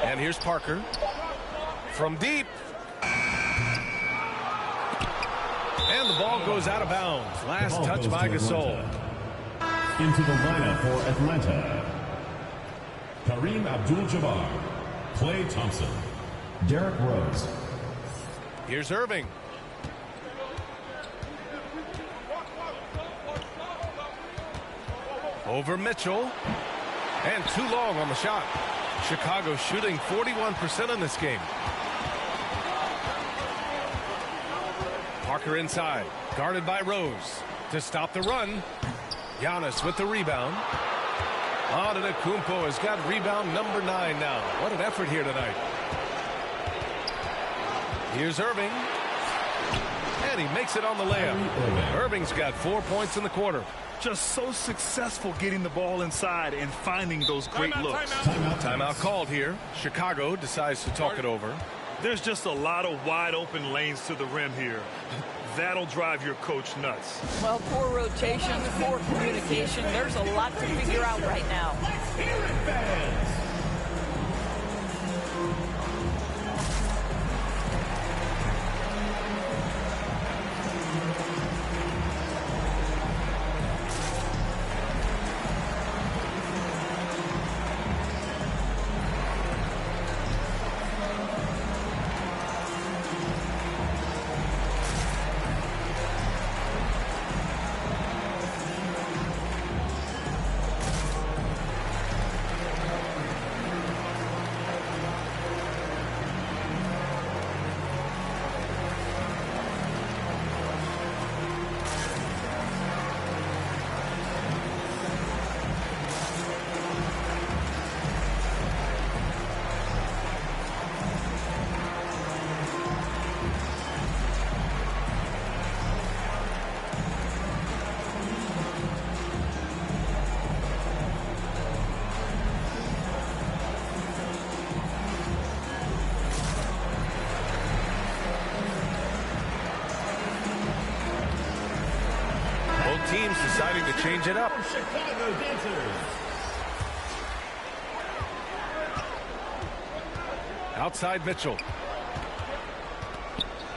And here's Parker. From deep. And the ball goes out of bounds. Last touch by Gasol. Into the lineup for Atlanta: Kareem Abdul-Jabbar, Klay Thompson, Derrick Rose. Here's Irving. Over Mitchell. And too long on the shot. Chicago shooting 41% in this game. Parker inside. Guarded by Rose. To stop the run. Giannis with the rebound. Antetokounmpo has got rebound number 9 now. What an effort here tonight. Here's Irving. And he makes it on the layup. Irving's got 4 points in the quarter. Just so successful getting the ball inside and finding those great looks. Timeout called here. Chicago decides to talk it over. There's just a lot of wide open lanes to the rim here. That'll drive your coach nuts. Well, poor rotations, poor communication. There's a lot to figure out right now. Teams deciding to change it up. Chicago Dancers. Outside Mitchell.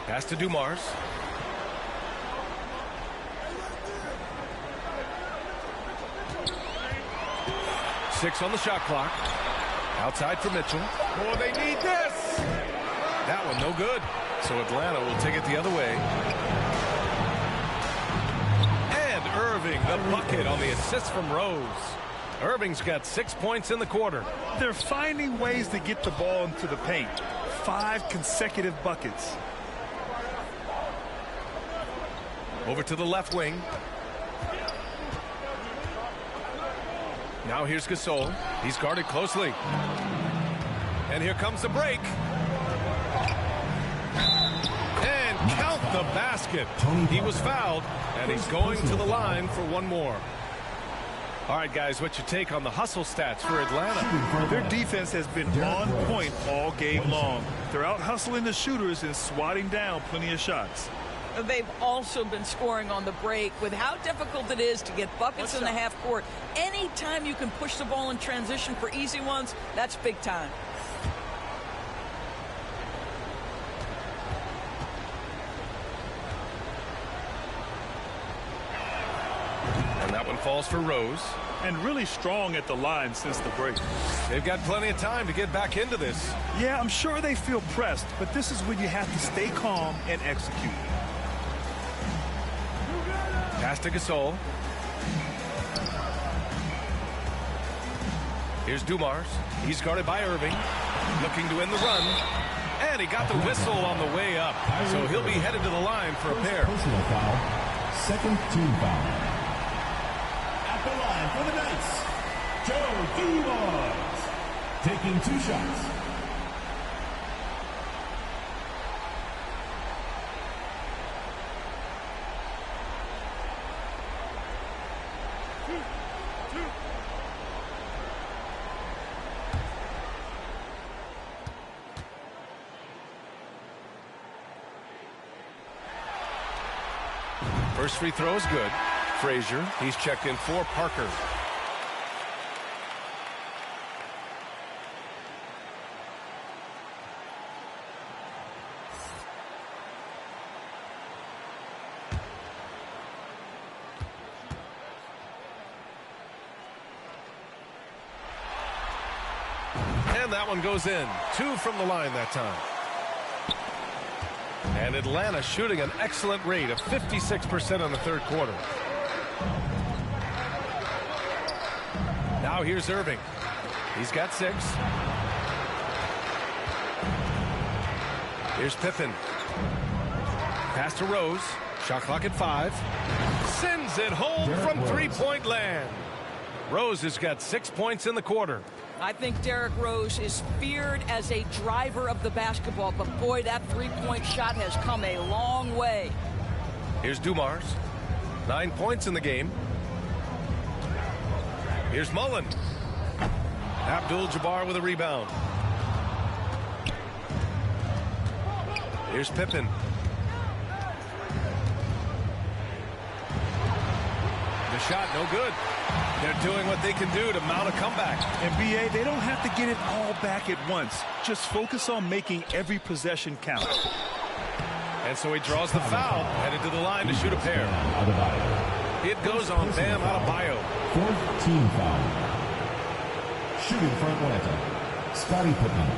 Pass to Dumars. Six on the shot clock. Outside for Mitchell. Oh, they need this. That one no good. So Atlanta will take it the other way. Irving, the bucket on the assist from Rose. Irving's got 6 points in the quarter. They're finding ways to get the ball into the paint. 5 consecutive buckets. Over to the left wing. Now here's Gasol. He's guarded closely. And here comes the break. And count the basket. He was fouled. And he's going to the line for one more. All right, guys, what's your take on the hustle stats for Atlanta? Their defense has been on point all game long. They're out hustling the shooters and swatting down plenty of shots. They've also been scoring on the break. With how difficult it is to get buckets in the half court, anytime you can push the ball in transition for easy ones, that's big time. That one falls for Rose. And really strong at the line since the break. They've got plenty of time to get back into this. Yeah, I'm sure they feel pressed, but this is when you have to stay calm and execute. Pass to Gasol. Here's Dumars. He's guarded by Irving. Looking to end the run. And he got the whistle on the way up. So he'll be headed to the line for a pair. Personal foul. Second team foul. At the line for the Knights, Joe Dumars, taking 2 shots. First free throw is good. Frazier, he's checked in for Parker. And that one goes in. 2 from the line that time. And Atlanta shooting an excellent rate of 56% in the third quarter. Now here's Irving. He's got 6. Here's Pippen. Pass to Rose. Shot clock at 5. Sends it home from three-point land. Rose has got 6 points in the quarter. I think Derrick Rose is feared as a driver of the basketball, but boy, that three-point shot has come a long way. Here's Dumars. 9 points in the game. Here's Mullen. Abdul-Jabbar with a rebound. Here's Pippen. The shot, no good. They're doing what they can do to mount a comeback. And B.A., they don't have to get it all back at once. Just focus on making every possession count. And so he draws the foul, headed to the line to shoot a pair. It goes on Bam Adebayo. 4th team foul. Shooting for Atlanta, Scottie Pippen,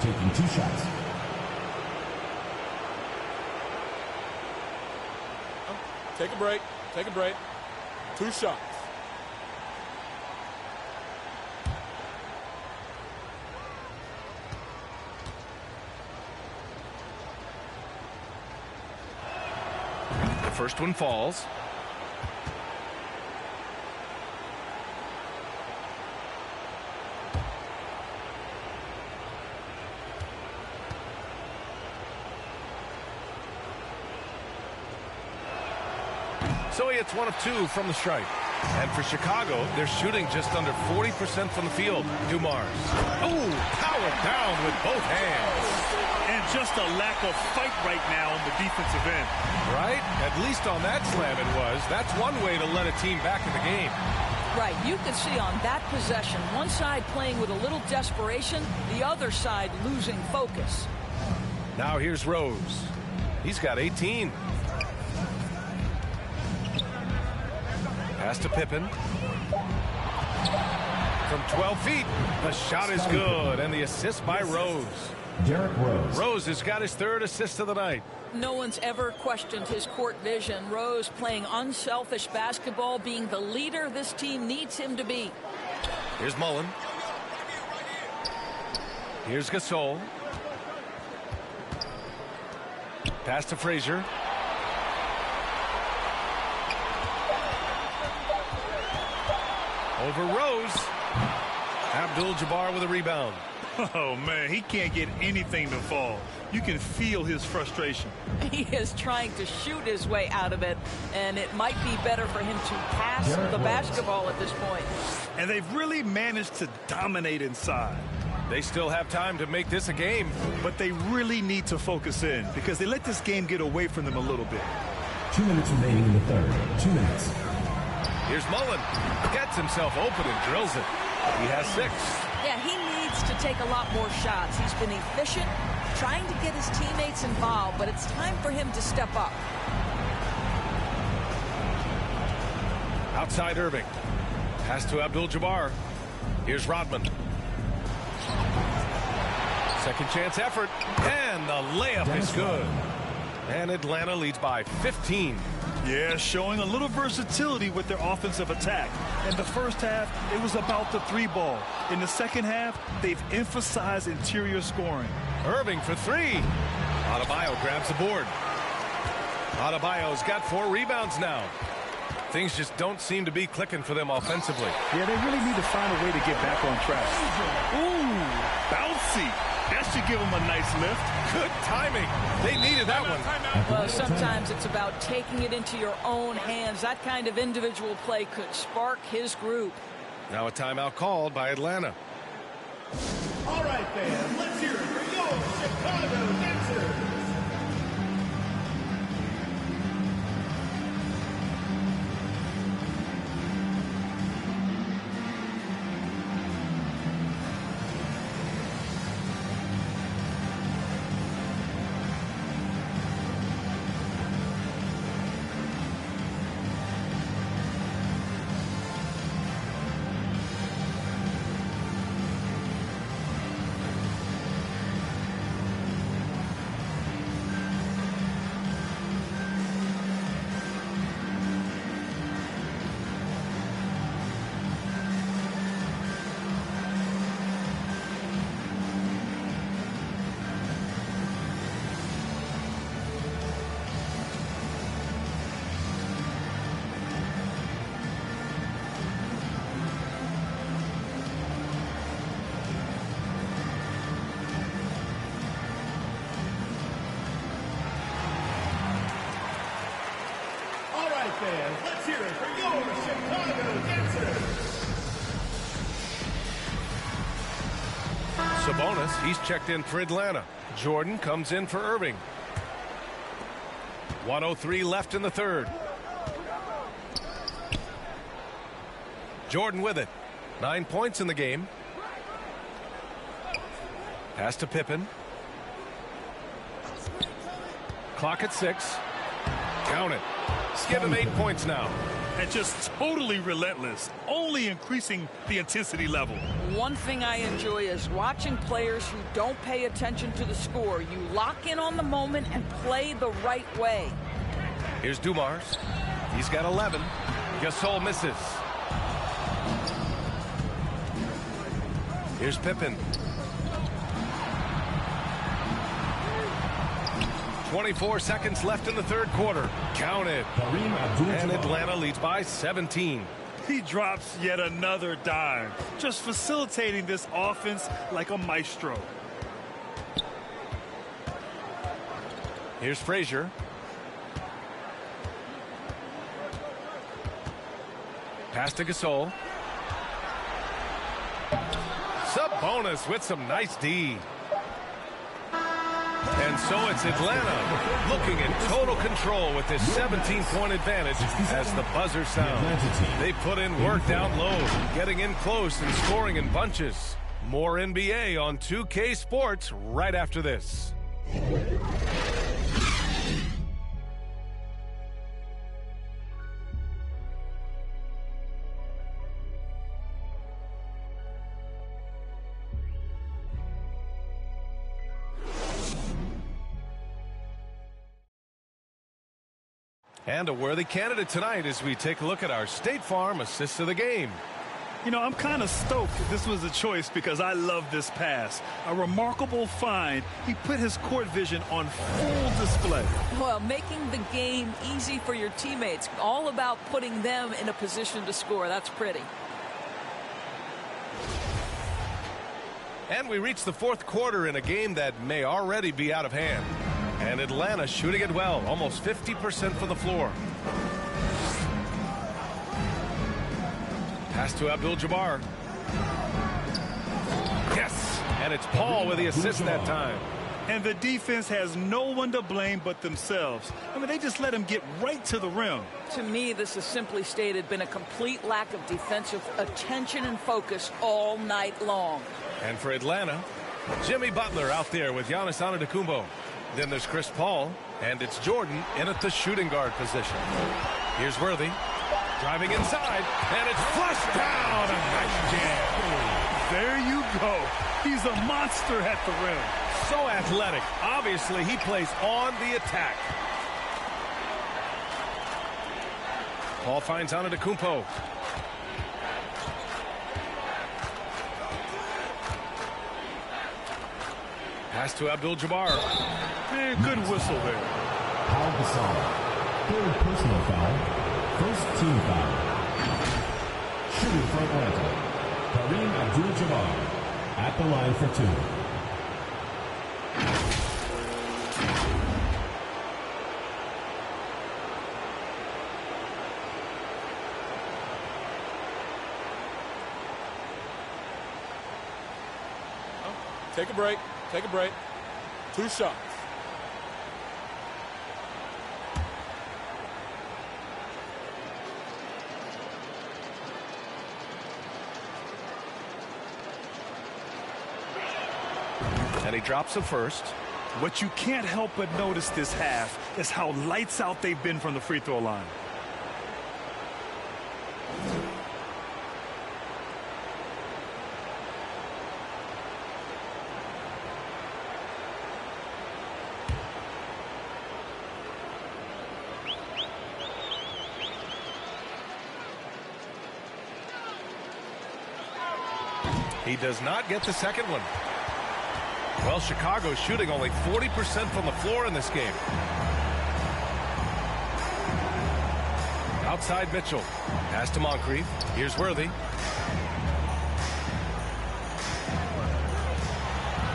taking 2 shots. Take a break. Take a break. 2 shots. The first one falls. So he hits 1 of 2 from the stripe. And for Chicago, they're shooting just under 40% from the field. Dumars. Oh, powered down with both hands. And just a lack of fight right now on the defensive end. Right? At least on that slam it was. That's one way to let a team back in the game. Right, you can see on that possession, one side playing with a little desperation, the other side losing focus. Now here's Rose. He's got 18. Pass to Pippen. From 12 feet, the shot is good, and the assist by Rose. Derrick Rose. Rose has got his 3rd assist of the night. No one's ever questioned his court vision. Rose playing unselfish basketball, being the leader this team needs him to be. Here's Mullen. Here's Gasol. Pass to Frazier. Over Rose. Abdul-Jabbar with a rebound. Oh, man, he can't get anything to fall. You can feel his frustration. He is trying to shoot his way out of it, and it might be better for him to pass the basketball at this point. And they've really managed to dominate inside. They still have time to make this a game. But they really need to focus in because they let this game get away from them a little bit. 2 minutes remaining in the 3rd. 2 minutes. Here's Mullen. Gets himself open and drills it. He has 6. Yeah, he needs to take a lot more shots. He's been efficient, trying to get his teammates involved, but it's time for him to step up. Outside Irving. Pass to Abdul-Jabbar. Here's Rodman. Second chance effort. And the layup is good. And Atlanta leads by 15. Yeah, showing a little versatility with their offensive attack. In the first half, it was about the 3-ball. In the second half, they've emphasized interior scoring. Irving for 3. Adebayo grabs the board. Adebayo's got 4 rebounds now. Things just don't seem to be clicking for them offensively. Yeah, they really need to find a way to get back on track. Ooh, bouncy. That should give them a nice lift. Good timing. They needed that one. Well, sometimes it's about taking it into your own hands. That kind of individual play could spark his group. Now a timeout called by Atlanta. All right, fans, let's hear it for your Chicago Dancers. fans, let's hear it for your Chicago dancers. Sabonis, he's checked in for Atlanta. Jordan comes in for Irving. 1:03 left in the third. Jordan with it. 9 points in the game. Pass to Pippen. Clock at 6. Count it. Give him 8 points now. And just totally relentless, only increasing the intensity level. One thing I enjoy is watching players who don't pay attention to the score. You lock in on the moment and play the right way. Here's Dumars. He's got 11. Gasol misses. Here's Pippen. 24 seconds left in the third quarter. Count it. And Atlanta leads by 17. He drops yet another dime, just facilitating this offense like a maestro. Here's Frazier. Pass to Gasol. Sabonis with some nice D. And so it's Atlanta looking in total control with this 17-point advantage as the buzzer sounds. They put in work down low, getting in close and scoring in bunches. More NBA on 2K Sports right after this. And a worthy candidate tonight as we take a look at our State Farm assist of the game. You know, I'm kind of stoked this was a choice because I love this pass. A remarkable find. He put his court vision on full display. Well, making the game easy for your teammates. All about putting them in a position to score. That's pretty. And we reach the fourth quarter in a game that may already be out of hand. And Atlanta shooting it well, almost 50% from the floor. Pass to Abdul-Jabbar. Yes, and it's Paul with the assist that time. And the defense has no one to blame but themselves. I mean, they just let him get right to the rim. To me, this has simply stated been a complete lack of defensive attention and focus all night long. And for Atlanta, Jimmy Butler out there with Giannis Antetokounmpo. Then there's Chris Paul, and it's Jordan in at the shooting guard position. Here's Worthy, driving inside, and it's flushed down. A nice jam. There you go. He's a monster at the rim. So athletic. Obviously, he plays on the attack. Paul finds Antetokounmpo. Pass to Abdul-Jabbar. Good whistle there. Paul Gasol. Third personal foul. First team foul. Shooting for Atlanta, Kareem Abdul-Jabbar at the line for two. Take a break. Take a break. 2 shots. And he drops the first. What you can't help but notice this half is how lights out they've been from the free throw line. He does not get the second one. Well, Chicago's shooting only 40% from the floor in this game. Outside Mitchell. Pass to Moncrief. Here's Worthy.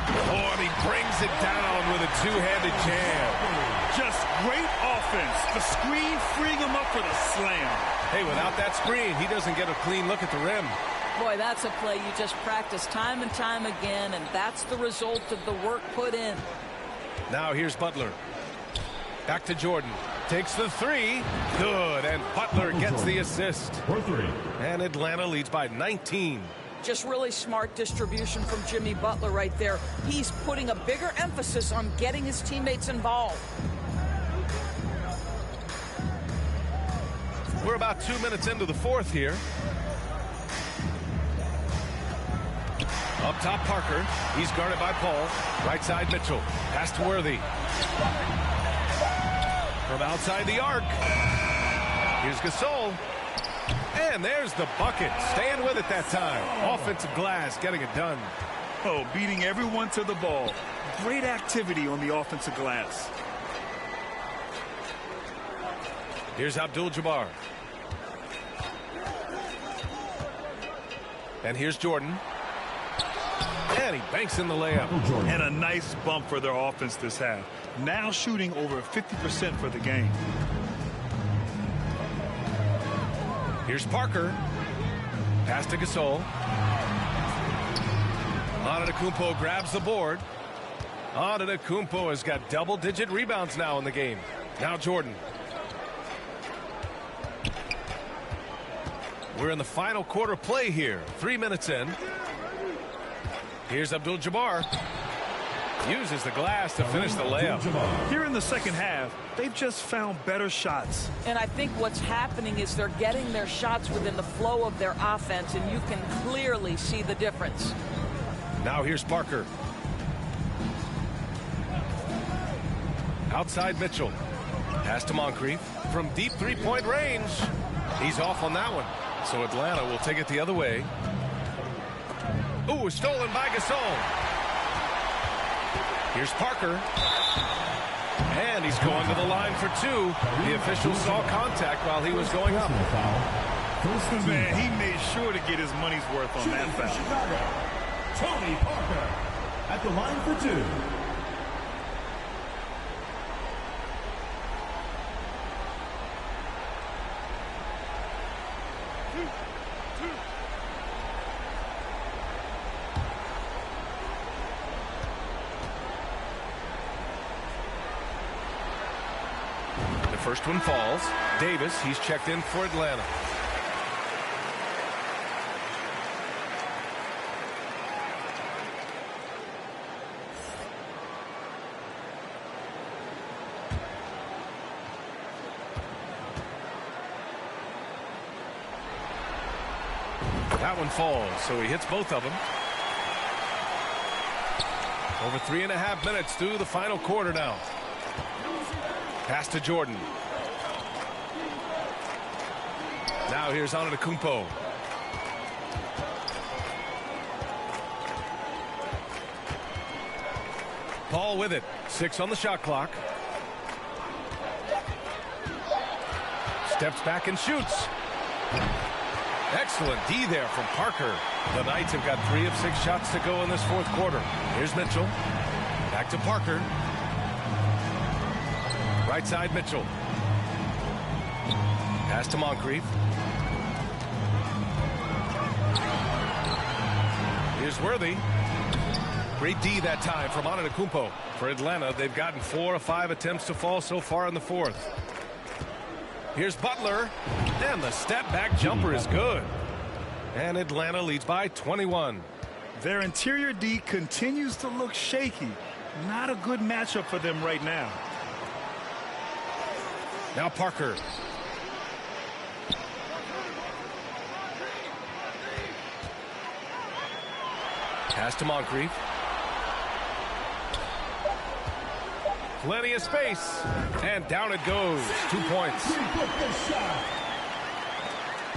Oh, and he brings it down with a two-handed jam. Just great offense. The screen freeing him up for the slam. Hey, without that screen, he doesn't get a clean look at the rim. Boy, that's a play you just practice time and time again, and that's the result of the work put in. Now here's Butler. Back to Jordan. Takes the three. Good, and Butler gets the assist. And Atlanta leads by 19. Just really smart distribution from Jimmy Butler right there. He's putting a bigger emphasis on getting his teammates involved. We're about 2 minutes into the fourth here. Up top, Parker. He's guarded by Paul. Right side, Mitchell. Pass to Worthy. From outside the arc. Here's Gasol. And there's the bucket. Staying with it that time. Offensive glass getting it done. Oh, beating everyone to the ball. Great activity on the offensive glass. Here's Abdul-Jabbar. And here's Jordan. And he banks in the layup. And a nice bump for their offense this half. Now shooting over 50% for the game. Here's Parker. Pass to Gasol. Antetokounmpo grabs the board. Antetokounmpo has got double-digit rebounds now in the game. Now Jordan. We're in the final quarter play here. 3 minutes in. Here's Abdul-Jabbar. Uses the glass to finish the layup. Here in the second half, they've just found better shots. And I think what's happening is they're getting their shots within the flow of their offense, and you can clearly see the difference. Now here's Parker. Outside Mitchell. Pass to Moncrief from deep three-point range. He's off on that one. So Atlanta will take it the other way. Ooh, stolen by Gasol. Here's Parker. And he's going to the line for two. The official saw contact while he was going up. Man, he made sure to get his money's worth on that foul. Tony Parker at the line for two. First one falls. Davis, he's checked in for Atlanta. That one falls, so he hits both of them. Over 3.5 minutes through the final quarter now. Pass to Jordan. Now here's Antetokounmpo. Paul with it. 6 on the shot clock. Steps back and shoots. Excellent D there from Parker. The Knights have got 3 of 6 shots to go in this fourth quarter. Here's Mitchell. Back to Parker. Right side Mitchell. Pass to Moncrief. Here's Worthy. Great D that time from Antetokounmpo. For Atlanta, they've gotten 4 of 5 attempts to fall so far in the fourth. Here's Butler. And the step back jumper is good. And Atlanta leads by 21. Their interior D continues to look shaky. Not a good matchup for them right now. Now Parker. Pass to Moncrief. Plenty of space. And down it goes. 2 points.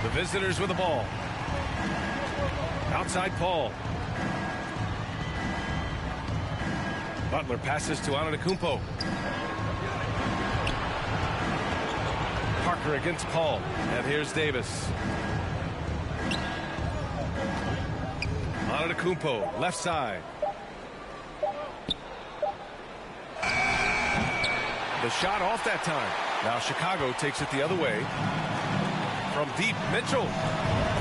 The visitors with the ball. Outside Paul. Butler passes to Antetokounmpo. Parker against Paul. And here's Davis. Antetokounmpo, left side. The shot off that time. Now Chicago takes it the other way. From deep, Mitchell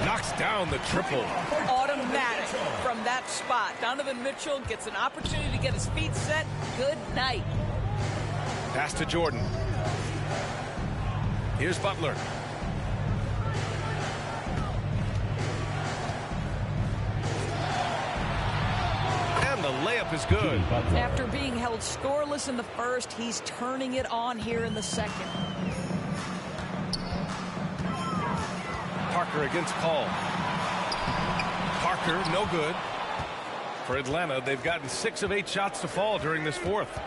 knocks down the triple. Automatic from that spot. Donovan Mitchell gets an opportunity to get his feet set. Good night. Pass to Jordan. Here's Butler. And the layup is good. After being held scoreless in the first, he's turning it on here in the second. Parker against Paul. Parker, no good. For Atlanta, they've gotten 6 of 8 shots to fall during this fourth.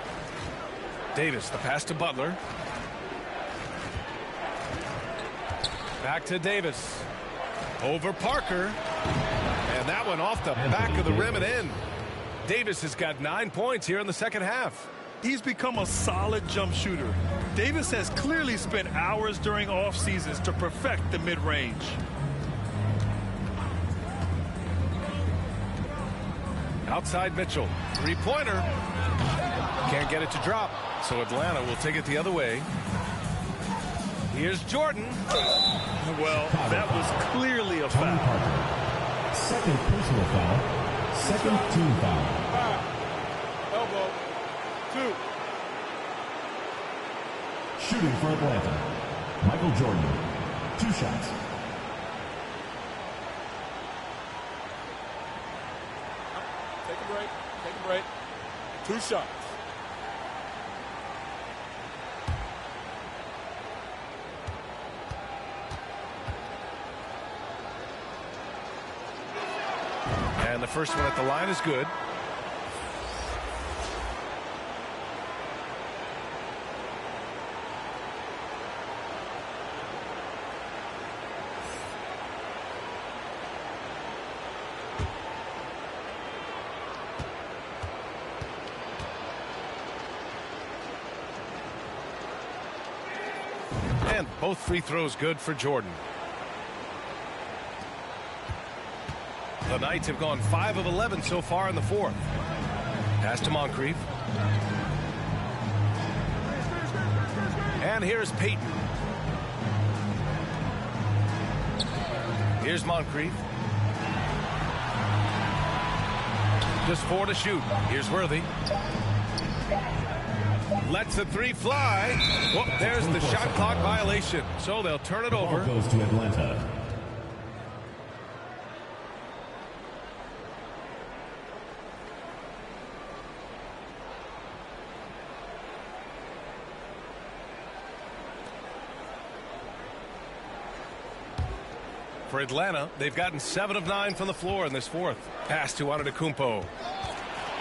Davis, the pass to Butler. Back to Davis. Over Parker. And that one off the back of the rim and in. Davis has got 9 points here in the second half. He's become a solid jump shooter. Davis has clearly spent hours during off seasons to perfect the mid-range. Outside Mitchell. Three-pointer. Can't get it to drop. So Atlanta will take it the other way. Here's Jordan. Well, that was clearly a foul. Second personal foul. Second team foul. Elbow. 2. Shooting for Atlanta, Michael Jordan. 2 shots. Take a break. Take a break. 2 shots. And the first one at the line is good. And both free throws good for Jordan. The Knights have gone 5 of 11 so far in the fourth. Pass to Moncrief. And here's Payton. Here's Moncrief. Just 4 to shoot. Here's Worthy. Lets the 3 fly. Whoop, there's the shot clock violation. So they'll turn it over. Ball goes to Atlanta. For Atlanta, they've gotten 7 of 9 from the floor in this fourth. Pass to Antetokounmpo.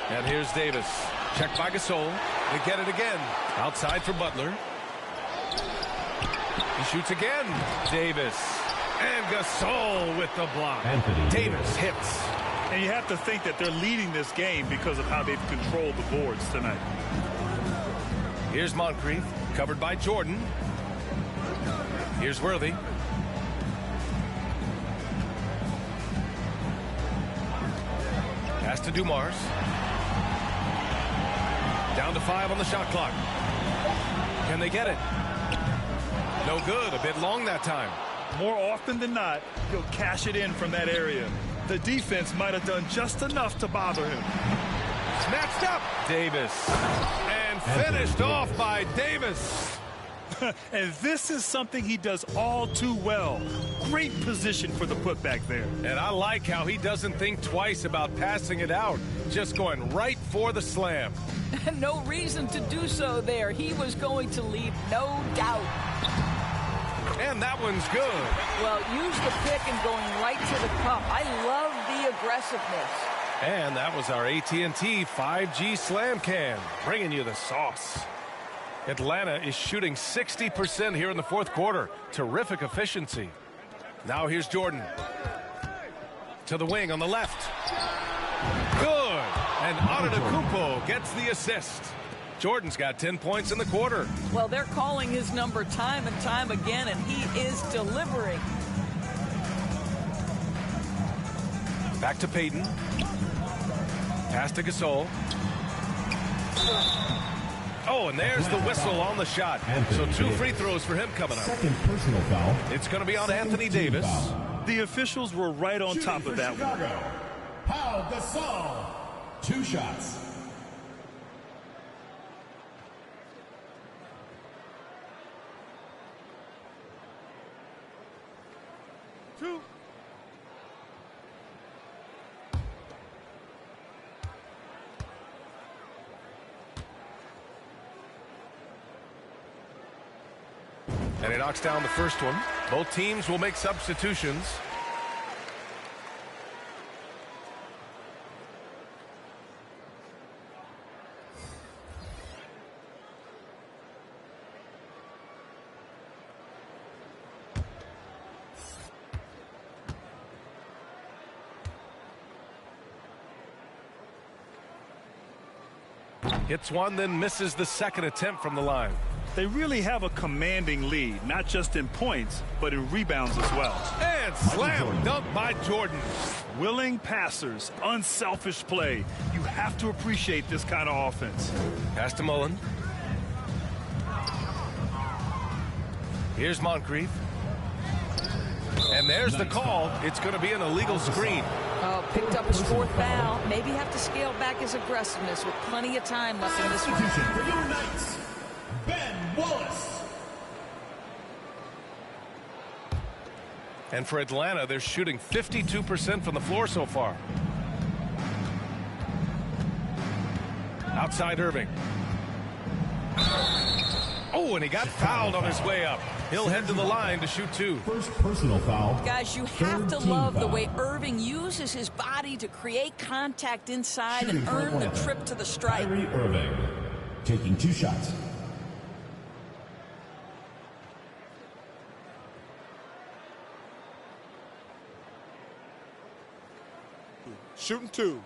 And here's Davis. Checked by Gasol. They get it again. Outside for Butler. He shoots again. Davis. And Gasol with the block. Davis hits. And you have to think that they're leading this game because of how they've controlled the boards tonight. Here's Moncrief. Covered by Jordan. Here's Worthy. Pass to Dumars. Down to 5 on the shot clock. Can they get it? No good. A bit long that time. More often than not, he'll cash it in from that area. The defense might have done just enough to bother him. Snatched up. Davis. And finished off by Davis. And this is something he does all too well. Great position for the putback there. And I like how he doesn't think twice about passing it out. Just going right for the slam. No reason to do so there. He was going to leave, no doubt. And that one's good. Well, use the pick and going right to the cup. I love the aggressiveness. And that was our AT&T 5G Slam Can, bringing you the sauce. Atlanta is shooting 60% here in the fourth quarter. Terrific efficiency. Now here's Jordan. To the wing on the left. Good. And Antetokounmpo gets the assist. Jordan's got 10 points in the quarter. Well, they're calling his number time and time again, and he is delivering. Back to Payton. Pass to Gasol. Oh, and there's the whistle on the shot. So 2 free throws for him coming up. Second personal foul. It's going to be on Anthony Davis. The officials were right on top of that one. Pau Gasol. 2 shots. Two. And he knocks down the first one. Both teams will make substitutions. Hits one, then misses the second attempt from the line. They really have a commanding lead, not just in points, but in rebounds as well. And slam dunk by Jordan. Willing passers, unselfish play. You have to appreciate this kind of offense. Pass to Mullen. Here's Moncrief. And there's the call. It's going to be an illegal screen. Oh, picked up his 4th foul. Maybe have to scale back his aggressiveness with plenty of time left in this one. For your Knights, Ben Wallace. And for Atlanta, they're shooting 52% from the floor so far. Outside Irving. Oh, and he got fouled on his way up. He'll head to the line to shoot 2. First personal foul. Guys, you have to love the way Irving uses his body to create contact inside and earn the trip to the stripe. Kyrie Irving taking 2 shots. Shooting 2.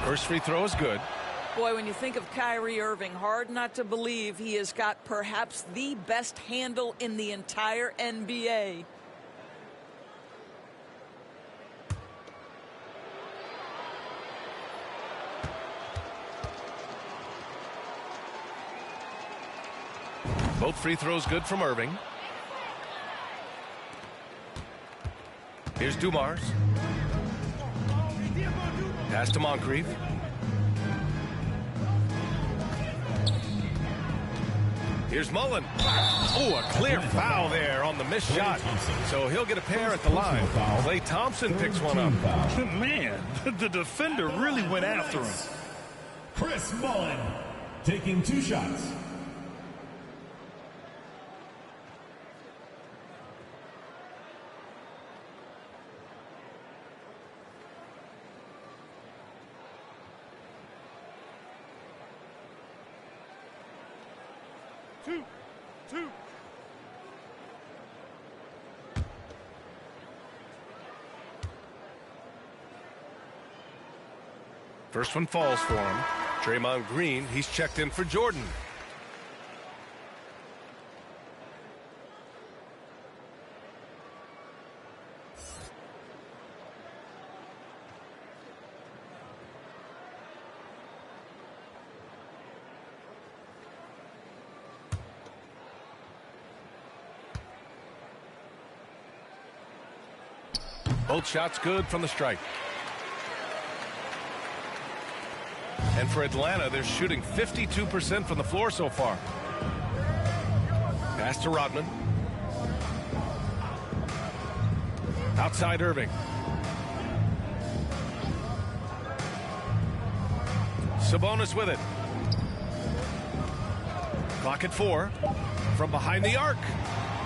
First free throw is good. Boy, when you think of Kyrie Irving, hard not to believe he has got perhaps the best handle in the entire NBA. Both free throws good from Irving. Here's Dumars. Pass to Moncrief. Here's Mullen. Oh, a clear foul there on the missed shot. So he'll get a pair at the line. Klay Thompson picks one up. Man, the defender really went after him. Chris Mullen taking 2 shots. Two. First one falls for him. Draymond Green, he's checked in for Jordan. Both shots good from the stripe. And for Atlanta, they're shooting 52% from the floor so far. Pass to Rodman. Outside Irving. Sabonis with it. Clock at 4. From behind the arc.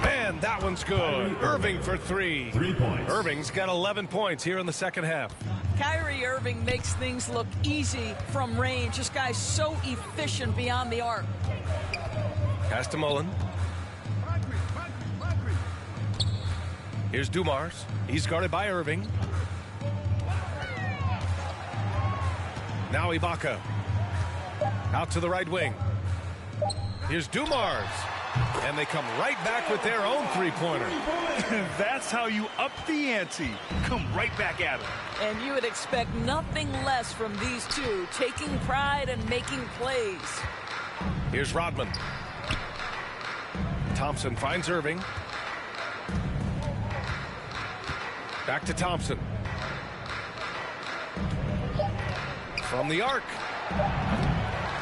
Man, that one's good. Irving for 3. 3 points. Irving's got 11 points here in the second half. Kyrie Irving makes things look easy from range. This guy's so efficient beyond the arc. Pass to Mullen. Here's Dumars. He's guarded by Irving. Now Ibaka. Out to the right wing. Here's Dumars. And they come right back with their own three-pointer. That's how you up the ante. Come right back at them. And you would expect nothing less from these two, taking pride and making plays. Here's Rodman. Thompson finds Irving. Back to Thompson. From the arc.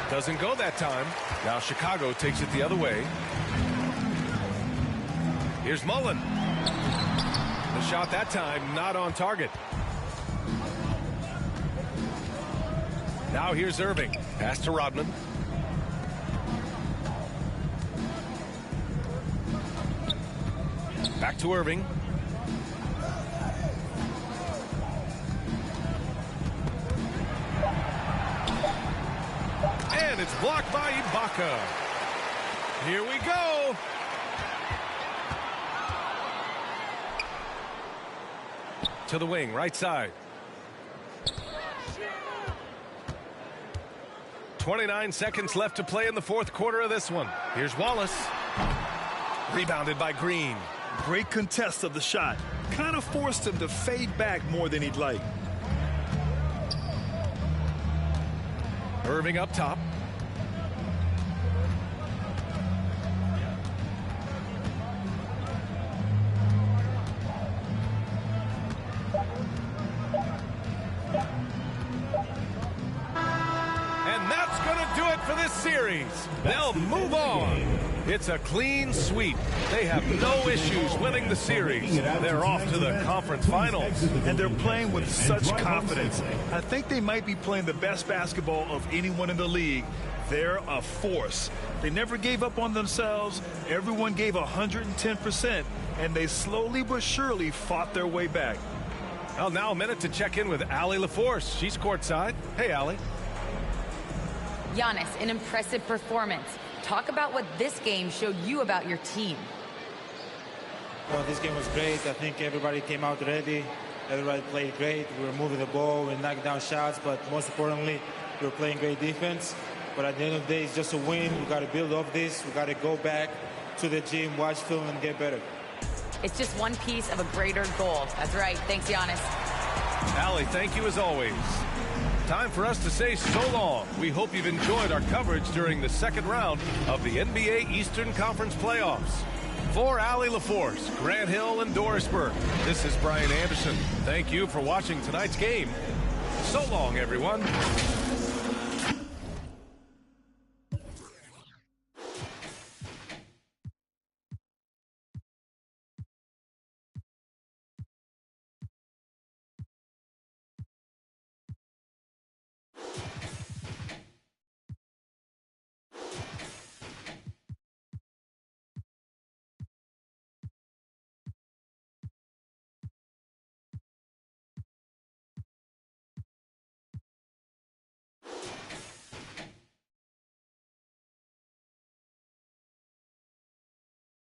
Doesn't go that time. Now Chicago takes it the other way. Here's Mullen. The shot that time not on target. Now here's Irving. Pass to Rodman. Back to Irving. And it's blocked by Ibaka. Here we go. To the wing, right side. 29 seconds left to play in the fourth quarter of this one. Here's Wallace. Rebounded by Green. Great contest of the shot. Kind of forced him to fade back more than he'd like. Irving up top. And that's going to do it for this series. They'll move on. It's a clean sweep. They have no issues winning the series. They're off to the conference finals. And they're playing with such confidence. I think they might be playing the best basketball of anyone in the league. They're a force. They never gave up on themselves. Everyone gave 110%, and they slowly but surely fought their way back. Well, now a minute to check in with Allie LaForce. She's courtside. Hey, Allie. Giannis, an impressive performance. Talk about what this game showed you about your team. Well, this game was great. I think everybody came out ready. Everybody played great. We were moving the ball. We knocked down shots. But most importantly, we were playing great defense. But at the end of the day, it's just a win. We got to build off this. We got to go back to the gym, watch film, and get better. It's just one piece of a greater goal. That's right. Thanks, Giannis. Allie, thank you as always. Time for us to say so long. We hope you've enjoyed our coverage during the second round of the NBA Eastern Conference Playoffs. For Allie LaForce, Grant Hill, and Doris Burke, this is Brian Anderson. Thank you for watching tonight's game. So long, everyone.